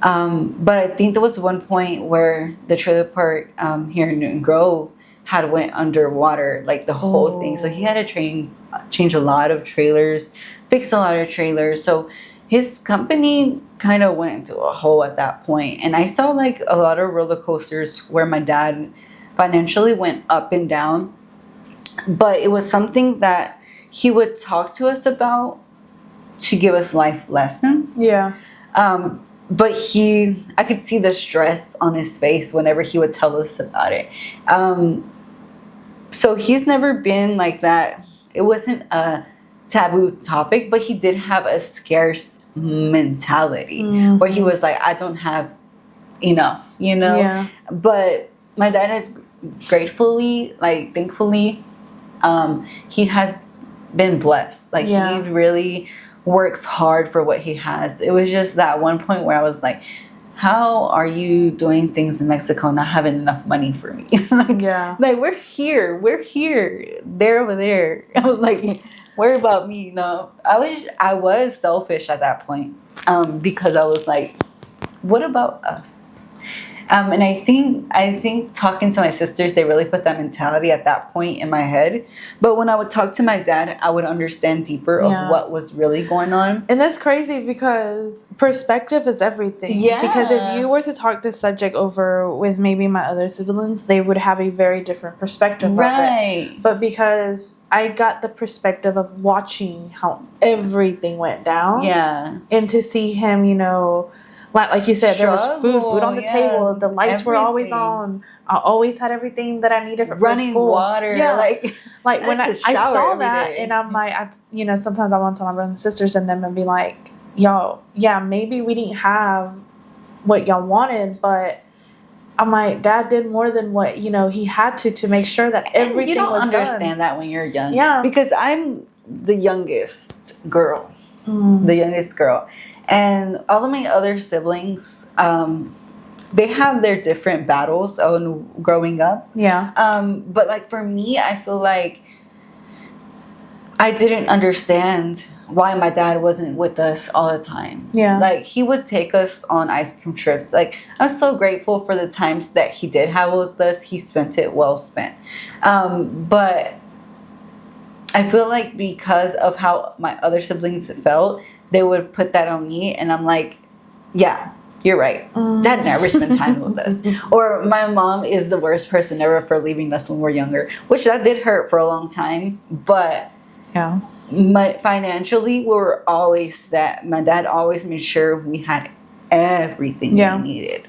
But I think there was one point where the trailer park here in Newton Grove had went underwater, like the whole thing. So he had to change a lot of trailers, fix a lot of trailers. So his company kind of went into a hole at that point. And I saw like a lot of roller coasters where my dad financially went up and down. But it was something that he would talk to us about to give us life lessons. Yeah. But I could see the stress on his face whenever he would tell us about it. So he's never been like that. It wasn't a taboo topic, but he did have a scarce mentality where he was like, I don't have enough, Yeah. But my dad has thankfully, he has been blessed. Like Yeah. he really works hard for what he has. It was just that one point where I was like, how are you doing things in Mexico not having enough money for me? Yeah. Like we're here, they're over there. I was like, worry about me. No, I was selfish at that point, because I was like, what about us? And I think talking to my sisters, they really put that mentality at that point in my head. But when I would talk to my dad, I would understand deeper of what was really going on. And that's crazy because perspective is everything. Yeah. Because if you were to talk this subject over with maybe my other siblings, they would have a very different perspective of it. But because I got the perspective of watching how everything went down. Yeah. And to see him, like you said, there was food on the table. The lights were always on. I always had everything that I needed for running school. Water. Yeah, like when I saw that, and I'm like, sometimes I want to tell my brothers and sisters and them and be like, yo, yeah, maybe we didn't have what y'all wanted, but I'm like, Dad did more than what he had to make sure that everything was done. You don't understand that when you're young. Yeah, because I'm the youngest girl. The youngest girl. And all of my other siblings, they have their different battles on growing up. Yeah. But like for me, I feel like I didn't understand why my dad wasn't with us all the time. Yeah. Like he would take us on ice cream trips. Like I'm so grateful for the times that he did have with us. He spent it well spent. But I feel like because of how my other siblings felt, they would put that on me, and I'm like, yeah, you're right. Dad never spent time with us. Or my mom is the worst person ever for leaving us when we're younger, which that did hurt for a long time. But yeah, financially, we were always set. My dad always made sure we had everything we needed.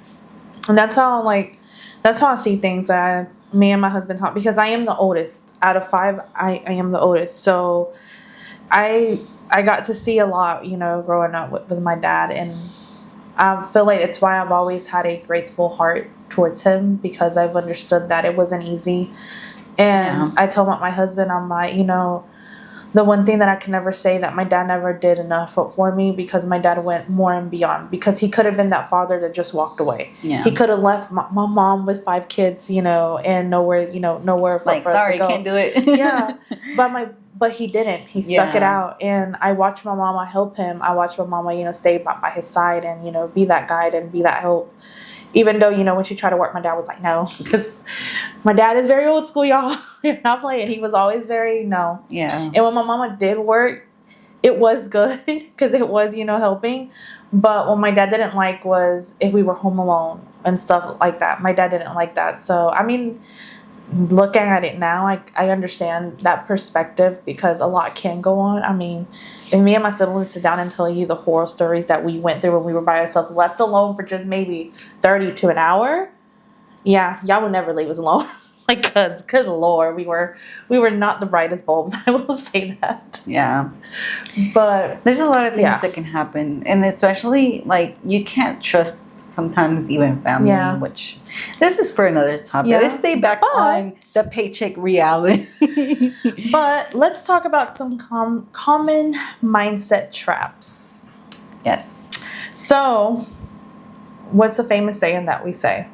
And that's how I see things that me and my husband talk, because I am the oldest. Out of 5, I am the oldest. So I got to see a lot, growing up with my dad. And I feel like it's why I've always had a grateful heart towards him, because I've understood that it wasn't easy. And I told my husband, I'm like, the one thing that I can never say that my dad never did enough for me, because my dad went more and beyond, because he could have been that father that just walked away. Yeah. He could have left my mom with 5 kids, and nowhere for us sorry, to go. Can't do it. Yeah. But he didn't. He stuck it out. And I watched my mama help him. I watched my mama, stay by his side and, be that guide and be that help. Even though, when she tried to work, my dad was like, no. Because my dad is very old school, y'all. You're not playing. He was always very, no. Yeah. And when my mama did work, it was good because it was, helping. But what my dad didn't like was if we were home alone and stuff like that. My dad didn't like that. So, I mean, looking at it now, I understand that perspective, because a lot can go on. I mean, if me and my siblings sit down and tell you the horror stories that we went through when we were by ourselves, left alone for just maybe 30 to an hour, yeah, y'all would never leave us alone. Cause good Lord, we were not the brightest bulbs. I will say that. Yeah. But there's a lot of things that can happen, and especially you can't trust sometimes even family. Yeah. Which this is for another topic. Let's stay back on the paycheck reality. But let's talk about some common mindset traps. Yes. So, what's a famous saying that we say?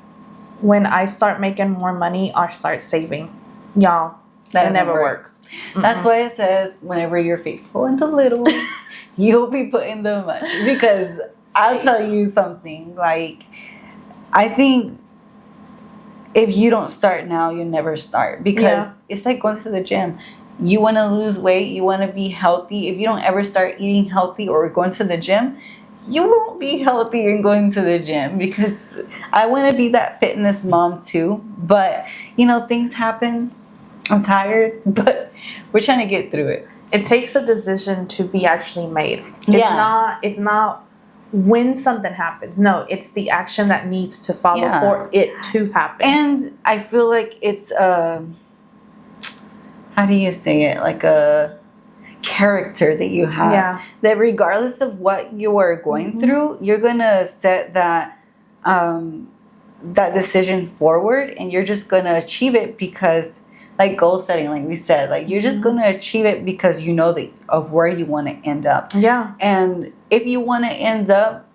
When I start making more money, I start saving. Y'all, that never works. That's why it says, whenever you're faithful in the little, you'll be put in the much. Because I'll tell you something. I think if you don't start now, you'll never start, because it's like going to the gym. You want to lose weight, you want to be healthy. If you don't ever start eating healthy or going to the gym, you won't be healthy and going to the gym, because I want to be that fitness mom too. But, things happen. I'm tired, but we're trying to get through it. It takes a decision to be actually made. Yeah. It's not when something happens. No, it's the action that needs to follow for it to happen. And I feel like it's how do you say it? Like a character that you have. Yeah. That regardless of what you are going through, you're gonna set that that decision forward, and you're just gonna achieve it, because like goal setting, like we said, like you're just gonna achieve it because you know of where you want to end up. Yeah. And if you want to end up,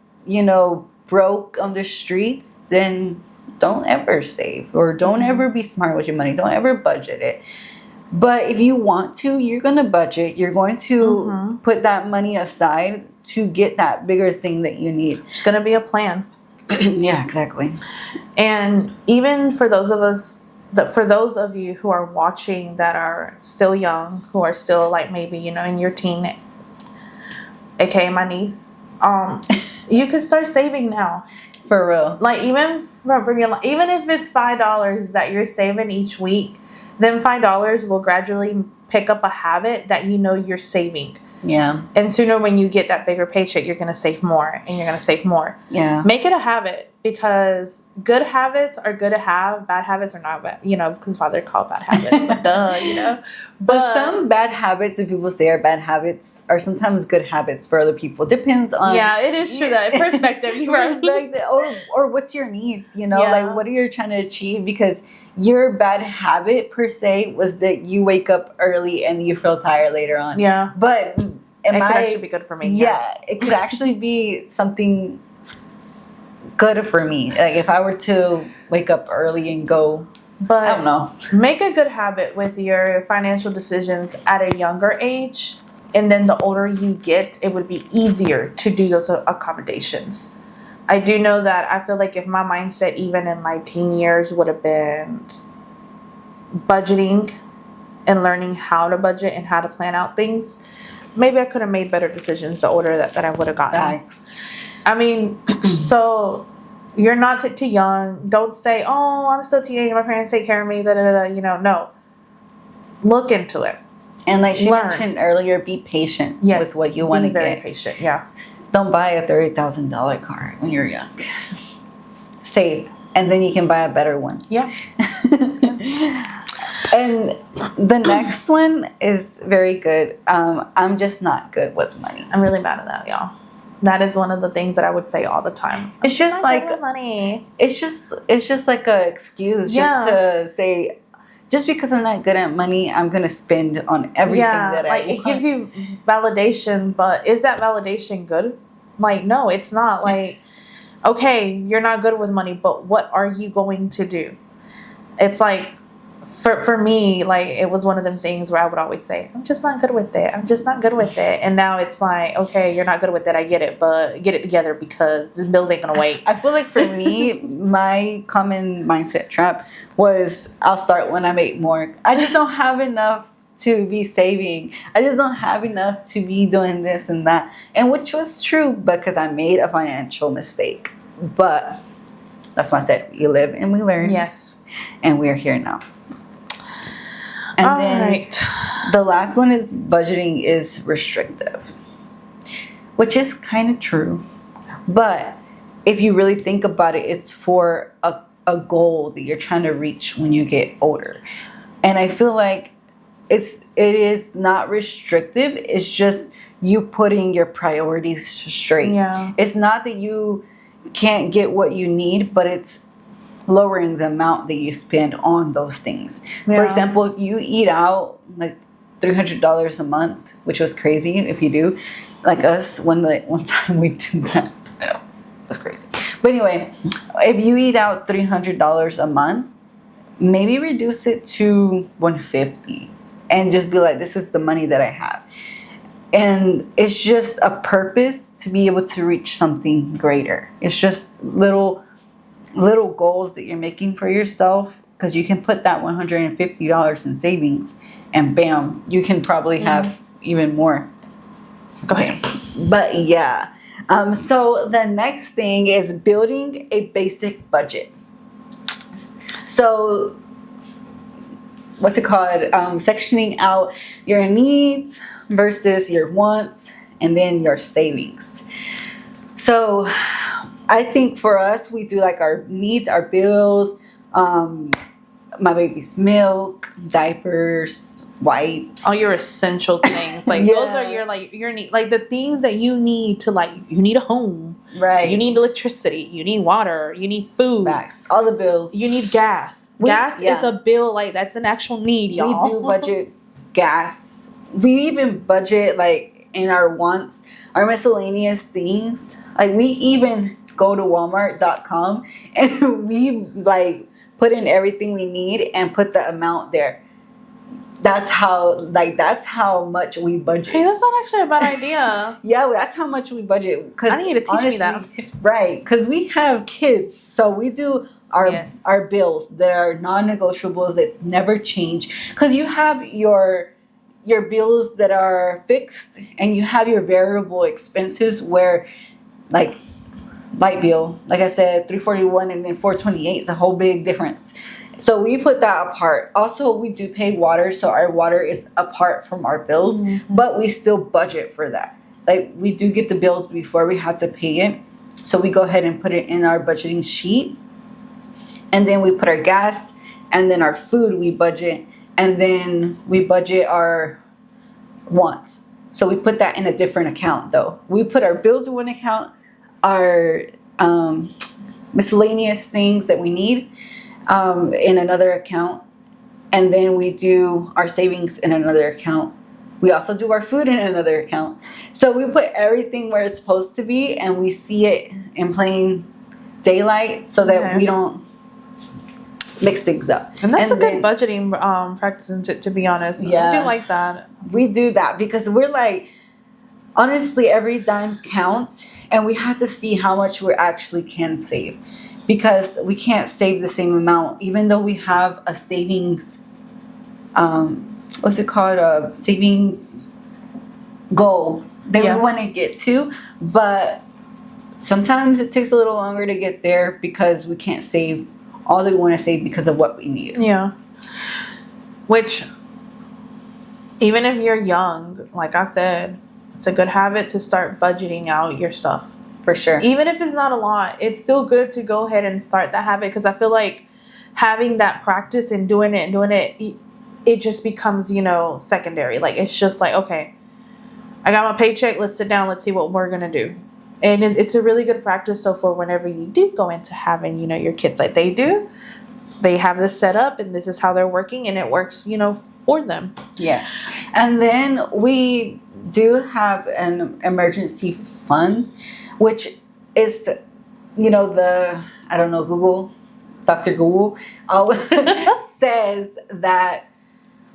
broke on the streets, then don't ever save, or don't ever be smart with your money. Don't ever budget it. But if you want to, you're going to budget. You're going to put that money aside to get that bigger thing that you need. It's going to be a plan. Yeah, exactly. And even for those of you who are watching that are still young, who are still like maybe, in your teen, aka my niece, you can start saving now. For real. Like even even if it's $5 that you're saving each week, then $5 will gradually pick up a habit that you're saving. Yeah. And sooner, when you get that bigger paycheck, you're going to save more, and you're going to save more. Yeah. Make it a habit, because good habits are good to have. Bad habits are not bad, because they're called bad habits. But duh. But some bad habits that people say are bad habits are sometimes good habits for other people. Depends on. Yeah, it is true that perspective. You're right. Or what's your needs, like what are you trying to achieve? Because your bad habit per se was that you wake up early and you feel tired later on. Yeah. But it could actually be good for me. Yeah, it could actually be something good for me. Like if I were to wake up early and go, but I don't know. Make a good habit with your financial decisions at a younger age, and then the older you get, it would be easier to do those accommodations. I do know that I feel like if my mindset, even in my teen years, would have been budgeting and learning how to budget and how to plan out things, maybe I could have made better decisions the older that I would have gotten. Thanks. I mean, so you're not too young. Don't say, oh, I'm still a teenager, my parents take care of me, no. Look into it. And like she mentioned earlier, be patient with what you want to get. Be very patient, yeah. Don't buy a $30,000 car when you're young. Save, and then you can buy a better one. Yeah. And the next one is very good. I'm just not good with money. I'm really bad at that, y'all. That is one of the things that I would say all the time. It's just like money. It's just like an excuse just to say, just because I'm not good at money, I'm gonna spend on everything that I want. It gives you validation, but is that validation good? Like, no, it's not. Like, okay, you're not good with money, but what are you going to do? It's like, for me, like, it was one of them things where I would always say, I'm just not good with it. I'm just not good with it. And now it's like, okay, you're not good with it. I get it, but get it together, because this bills ain't gonna wait. I feel like for me, my common mindset trap was I'll start when I make more. I just don't have enough to be saving. I just don't have enough to be doing this and that. And which was true, because I made a financial mistake. But that's why I said, you live and we learn. Yes. And we're here now. And then the last one is budgeting is restrictive, which is kind of true. But if you really think about it, it's for a goal that you're trying to reach when you get older. And I feel like it is not restrictive. It's just you putting your priorities straight. Yeah. It's not that you can't get what you need, but it's lowering the amount that you spend on those things. Yeah. For example, if you eat out like $300 a month, which was crazy if you do, like us, one time we did that. No, it was crazy. But anyway, if you eat out $300 a month, maybe reduce it to $150 and just be like, this is the money that I have. And it's just a purpose to be able to reach something greater. It's just little little goals that you're making for yourself, because you can put that $150 in savings, and bam, you can probably have even more. Go ahead. But yeah. So the next thing is building a basic budget. So what's it called? Sectioning out your needs versus your wants, and then your savings. So I think for us, we do like our needs, our bills, my baby's milk, diapers, wipes. All your essential things. Like Yeah. those are your need, like the things that you need to, like, you need a home. Right. You need electricity. You need water. You need food. Facts. All the bills. You need gas. Gas is a bill. Like, that's an actual need, y'all. We do budget gas. We even budget, like, in our wants, our miscellaneous things. Like, we even go to Walmart.com and we, like, put in everything we need and put the amount there. That's how much we budget. Hey, that's not actually a bad idea. Yeah, that's how much we budget. I need to teach me that. Right, because we have kids, so we do our bills that are non-negotiables, that never change. Because you have your bills that are fixed, and you have your variable expenses where, like, light bill, like I said, $341 and then $428 is a whole big difference. So we put that apart. Also, we do pay water, so our water is apart from our bills, but we still budget for that. Like, we do get the bills before we have to pay it, so we go ahead and put it in our budgeting sheet. And then we put our gas, and then our food we budget, and then we budget our wants. So we put that in a different account, though. We put our bills in one account, our miscellaneous things that we need in another account, and then we do our savings in another account. We also do our food in another account. So we put everything where it's supposed to be, and we see it in plain daylight, so that we don't mix things up. And that's a good budgeting practice, to be honest. Yeah, I do like that. We do that because we're like, honestly, every dime counts, and we have to see how much we actually can save, because we can't save the same amount, even though we have a savings, what's it called, a savings goal that we want to get to, but sometimes it takes a little longer to get there because we can't save all that we want to save because of what we need. Yeah. Which, even if you're young, like I said, it's a good habit to start budgeting out your stuff. For sure. Even if it's not a lot, it's still good to go ahead and start that habit, because I feel like having that practice and doing it, it just becomes, secondary. Like, it's just like, okay, I got my paycheck, let's sit down, let's see what we're going to do. And it's a really good practice. So for whenever you do go into having, your kids like they do, they have this set up and this is how they're working, and it works, for them. Yes. And then we do have an emergency fund, which is, Dr. Google says that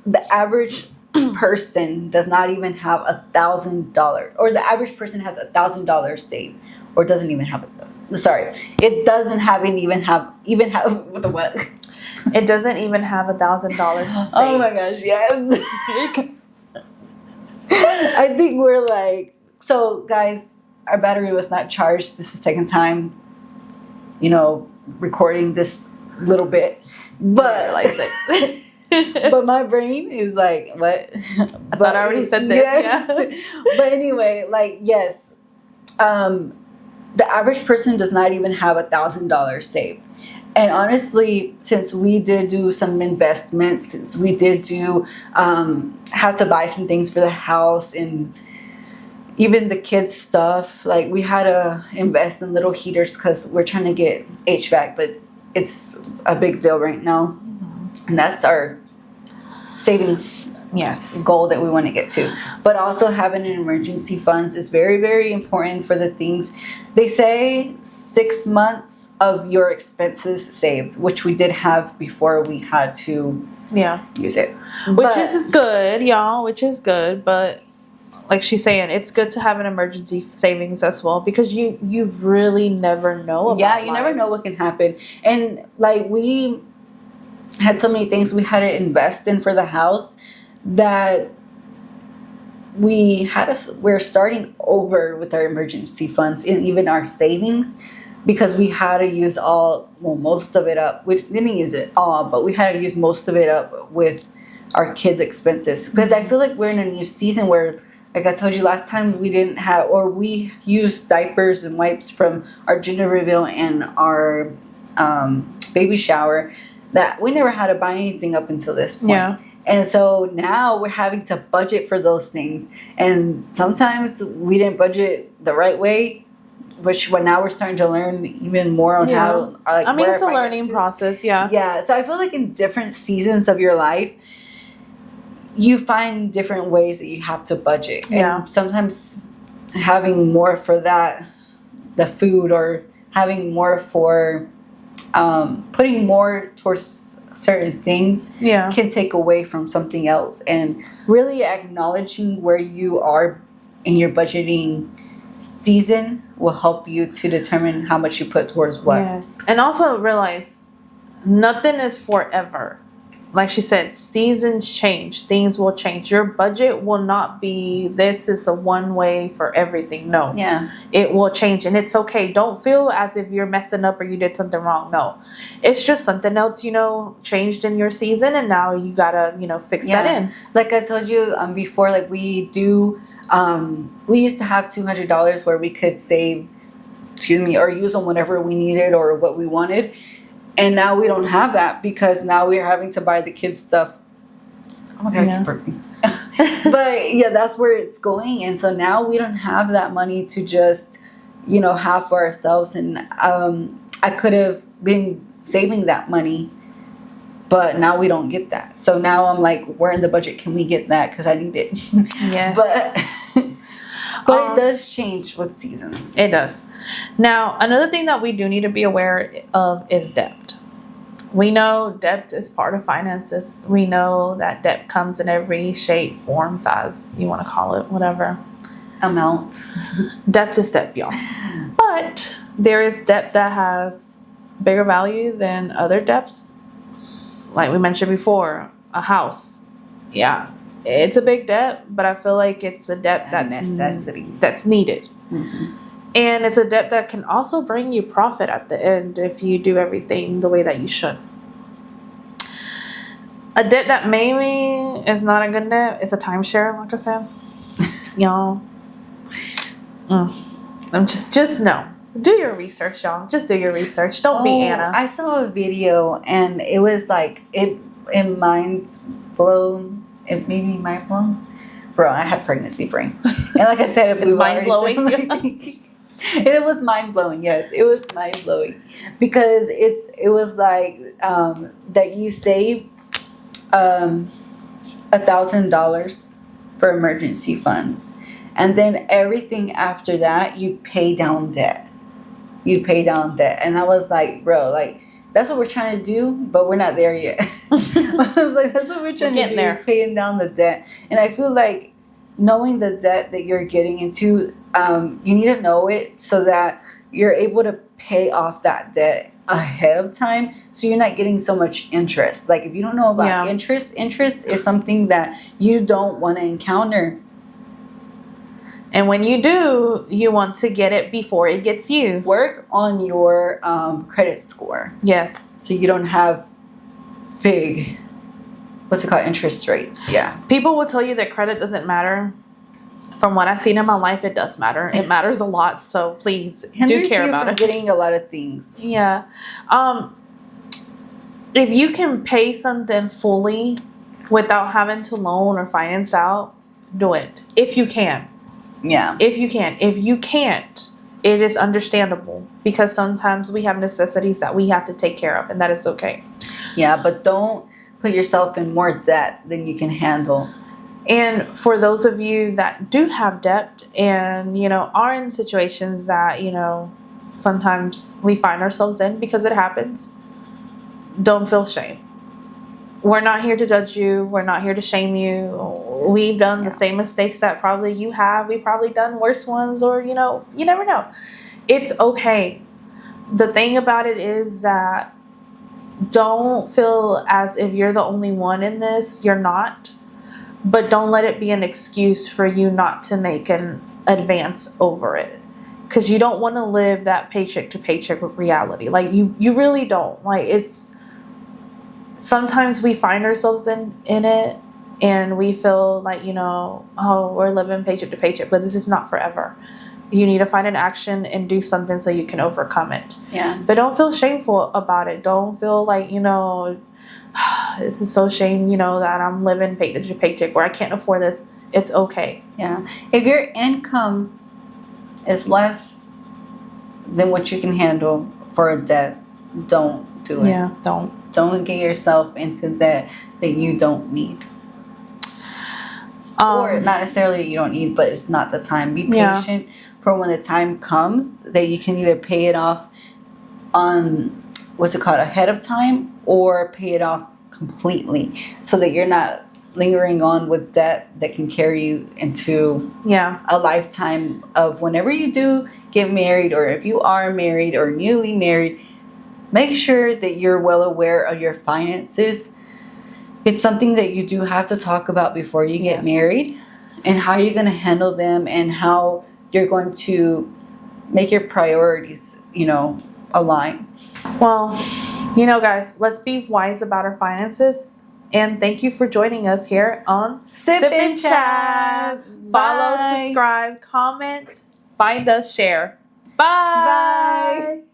the average person does not even have $1,000, or the average person has $1,000 saved, or doesn't even have it. Sorry, it doesn't even have what? It doesn't even have $1,000 saved. Oh my gosh, yes. I think we're like, so guys, our battery was not charged. This is the second time, recording this little bit, but but my brain is like, what? I thought I already said this. Yes. Yeah. But anyway, like, yes, the average person does not even have $1,000 saved. And honestly, since we did do some investments, since we did do had to buy some things for the house, and even the kids' stuff, like, we had to invest in little heaters because we're trying to get HVAC, but it's a big deal right now. And that's our savings goal that we want to get to. But also having an emergency funds is very, very important for the things. They say 6 months of your expenses saved, which we did have before we had to use it. Which is good, y'all, which is good. But like she's saying, it's good to have an emergency savings as well, because you really never know about Yeah, you never life. know what can happen. And like we had so many things we had to invest in for the house that we're starting over with our emergency funds and even our savings, because we had to use most of it up. We didn't use it all, but we had to use most of it up with our kids' expenses, because I feel like we're in a new season where, like I told you last time, we used diapers and wipes from our gender reveal and our baby shower, that we never had to buy anything up until this point. Yeah. And so now we're having to budget for those things. And sometimes we didn't budget the right way, which now we're starting to learn even more on how, like, I mean, where it's a our learning finances- process. Yeah. Yeah. So I feel like in different seasons of your life, you find different ways that you have to budget. Yeah. And sometimes having more for the food, or having more for putting more towards certain things Yeah. can take away from something else. And really acknowledging where you are in your budgeting season will help you to determine how much you put towards what. Yes. And also realize nothing is forever. Like she said, seasons change, things will change. Your budget will not be, this is a one way for everything. No. Yeah. It will change, and it's okay. Don't feel as if you're messing up or you did something wrong. No. It's just something else, changed in your season, and now you gotta, fix that in. Like I told you before, like we used to have $200 where we could save, or use on whatever we needed or what we wanted. And now we don't have that, because now we're having to buy the kids stuff. Oh my God, I keep burping. But yeah, that's where it's going. And so now we don't have that money to just, have for ourselves. And I could have been saving that money, but now we don't get that. So now I'm like, where in the budget can we get that? Because I need it. Yes. But it does change with seasons. It does. Now, another thing that we do need to be aware of is debt. We know debt is part of finances. We know that debt comes in every shape, form, size, you want to call it, whatever. Amount. Debt is debt, y'all. But there is debt that has bigger value than other debts. Like we mentioned before, a house. Yeah, it's a big debt, but I feel like it's a debt that's necessity. That's needed. Mm-hmm. And it's a debt that can also bring you profit at the end if you do everything the way that you should. A debt that maybe is not a good debt is a timeshare, like I said. Y'all. I'm just no. Do your research, y'all. Just do your research. Don't be Anna. I saw a video and it was like it mind blown. It made me mind blown. Bro, I have pregnancy brain. And like I said, it's mind blowing. It was mind blowing. Yes, it was mind blowing, because it was like that you save $1,000 for emergency funds, and then everything after that you pay down debt. And I was like, bro, like that's what we're trying to do, but we're not there yet. I was like, that's what we're trying to do, is paying down the debt. And I feel like knowing the debt that you're getting into, you need to know it so that you're able to pay off that debt ahead of time, so you're not getting so much interest. Like if you don't know about interest is something that you don't want to encounter. And when you do, you want to get it before it gets you. Work on your credit score. Yes. So you don't have big, what's it called, interest rates. Yeah. People will tell you that credit doesn't matter. From what I've seen in my life, it does matter. It matters a lot. So please do care about it. Getting a lot of things. Yeah. If you can pay something fully without having to loan or finance out, do it. If you can. Yeah. If you can. If you can't, it is understandable, because sometimes we have necessities that we have to take care of, and that is okay. Yeah, but don't put yourself in more debt than you can handle. And for those of you that do have debt and, are in situations that, sometimes we find ourselves in, because it happens, don't feel shame. we're not here to judge you. We're not here to shame you. We've done the same mistakes that probably you have. We've probably done worse ones, or, you know, you never know. It's okay. The thing about it is that don't feel as if you're the only one in this. You're not. But don't let it be an excuse for you not to make an advance over it. Because you don't want to live that paycheck to paycheck reality. Like, you really don't. Like, it's... Sometimes we find ourselves in it, and we feel like, you know, oh, we're living paycheck to paycheck, but this is not forever. You need to find an action and do something so you can overcome it. Yeah. But don't feel shameful about it. Don't feel like, you know, this is so shame, you know, that I'm living paycheck to paycheck, or I can't afford this. It's okay. Yeah. If your income is less than what you can handle for a debt, don't do it. Yeah, don't. Don't get yourself into debt that you don't need. Or not necessarily you don't need, but it's not the time. Be patient for when the time comes that you can either pay it off on, what's it called, ahead of time, or pay it off completely, so that you're not lingering on with debt that can carry you into a lifetime of whenever you do get married, or if you are married or newly married. Make sure that you're well aware of your finances. It's something that you do have to talk about before you get married, and how you're going to handle them, and how you're going to make your priorities, you know, align. Well, you know, guys, let's be wise about our finances. And thank you for joining us here on Sip and Chat. Follow, subscribe, comment, find us, share. Bye. Bye.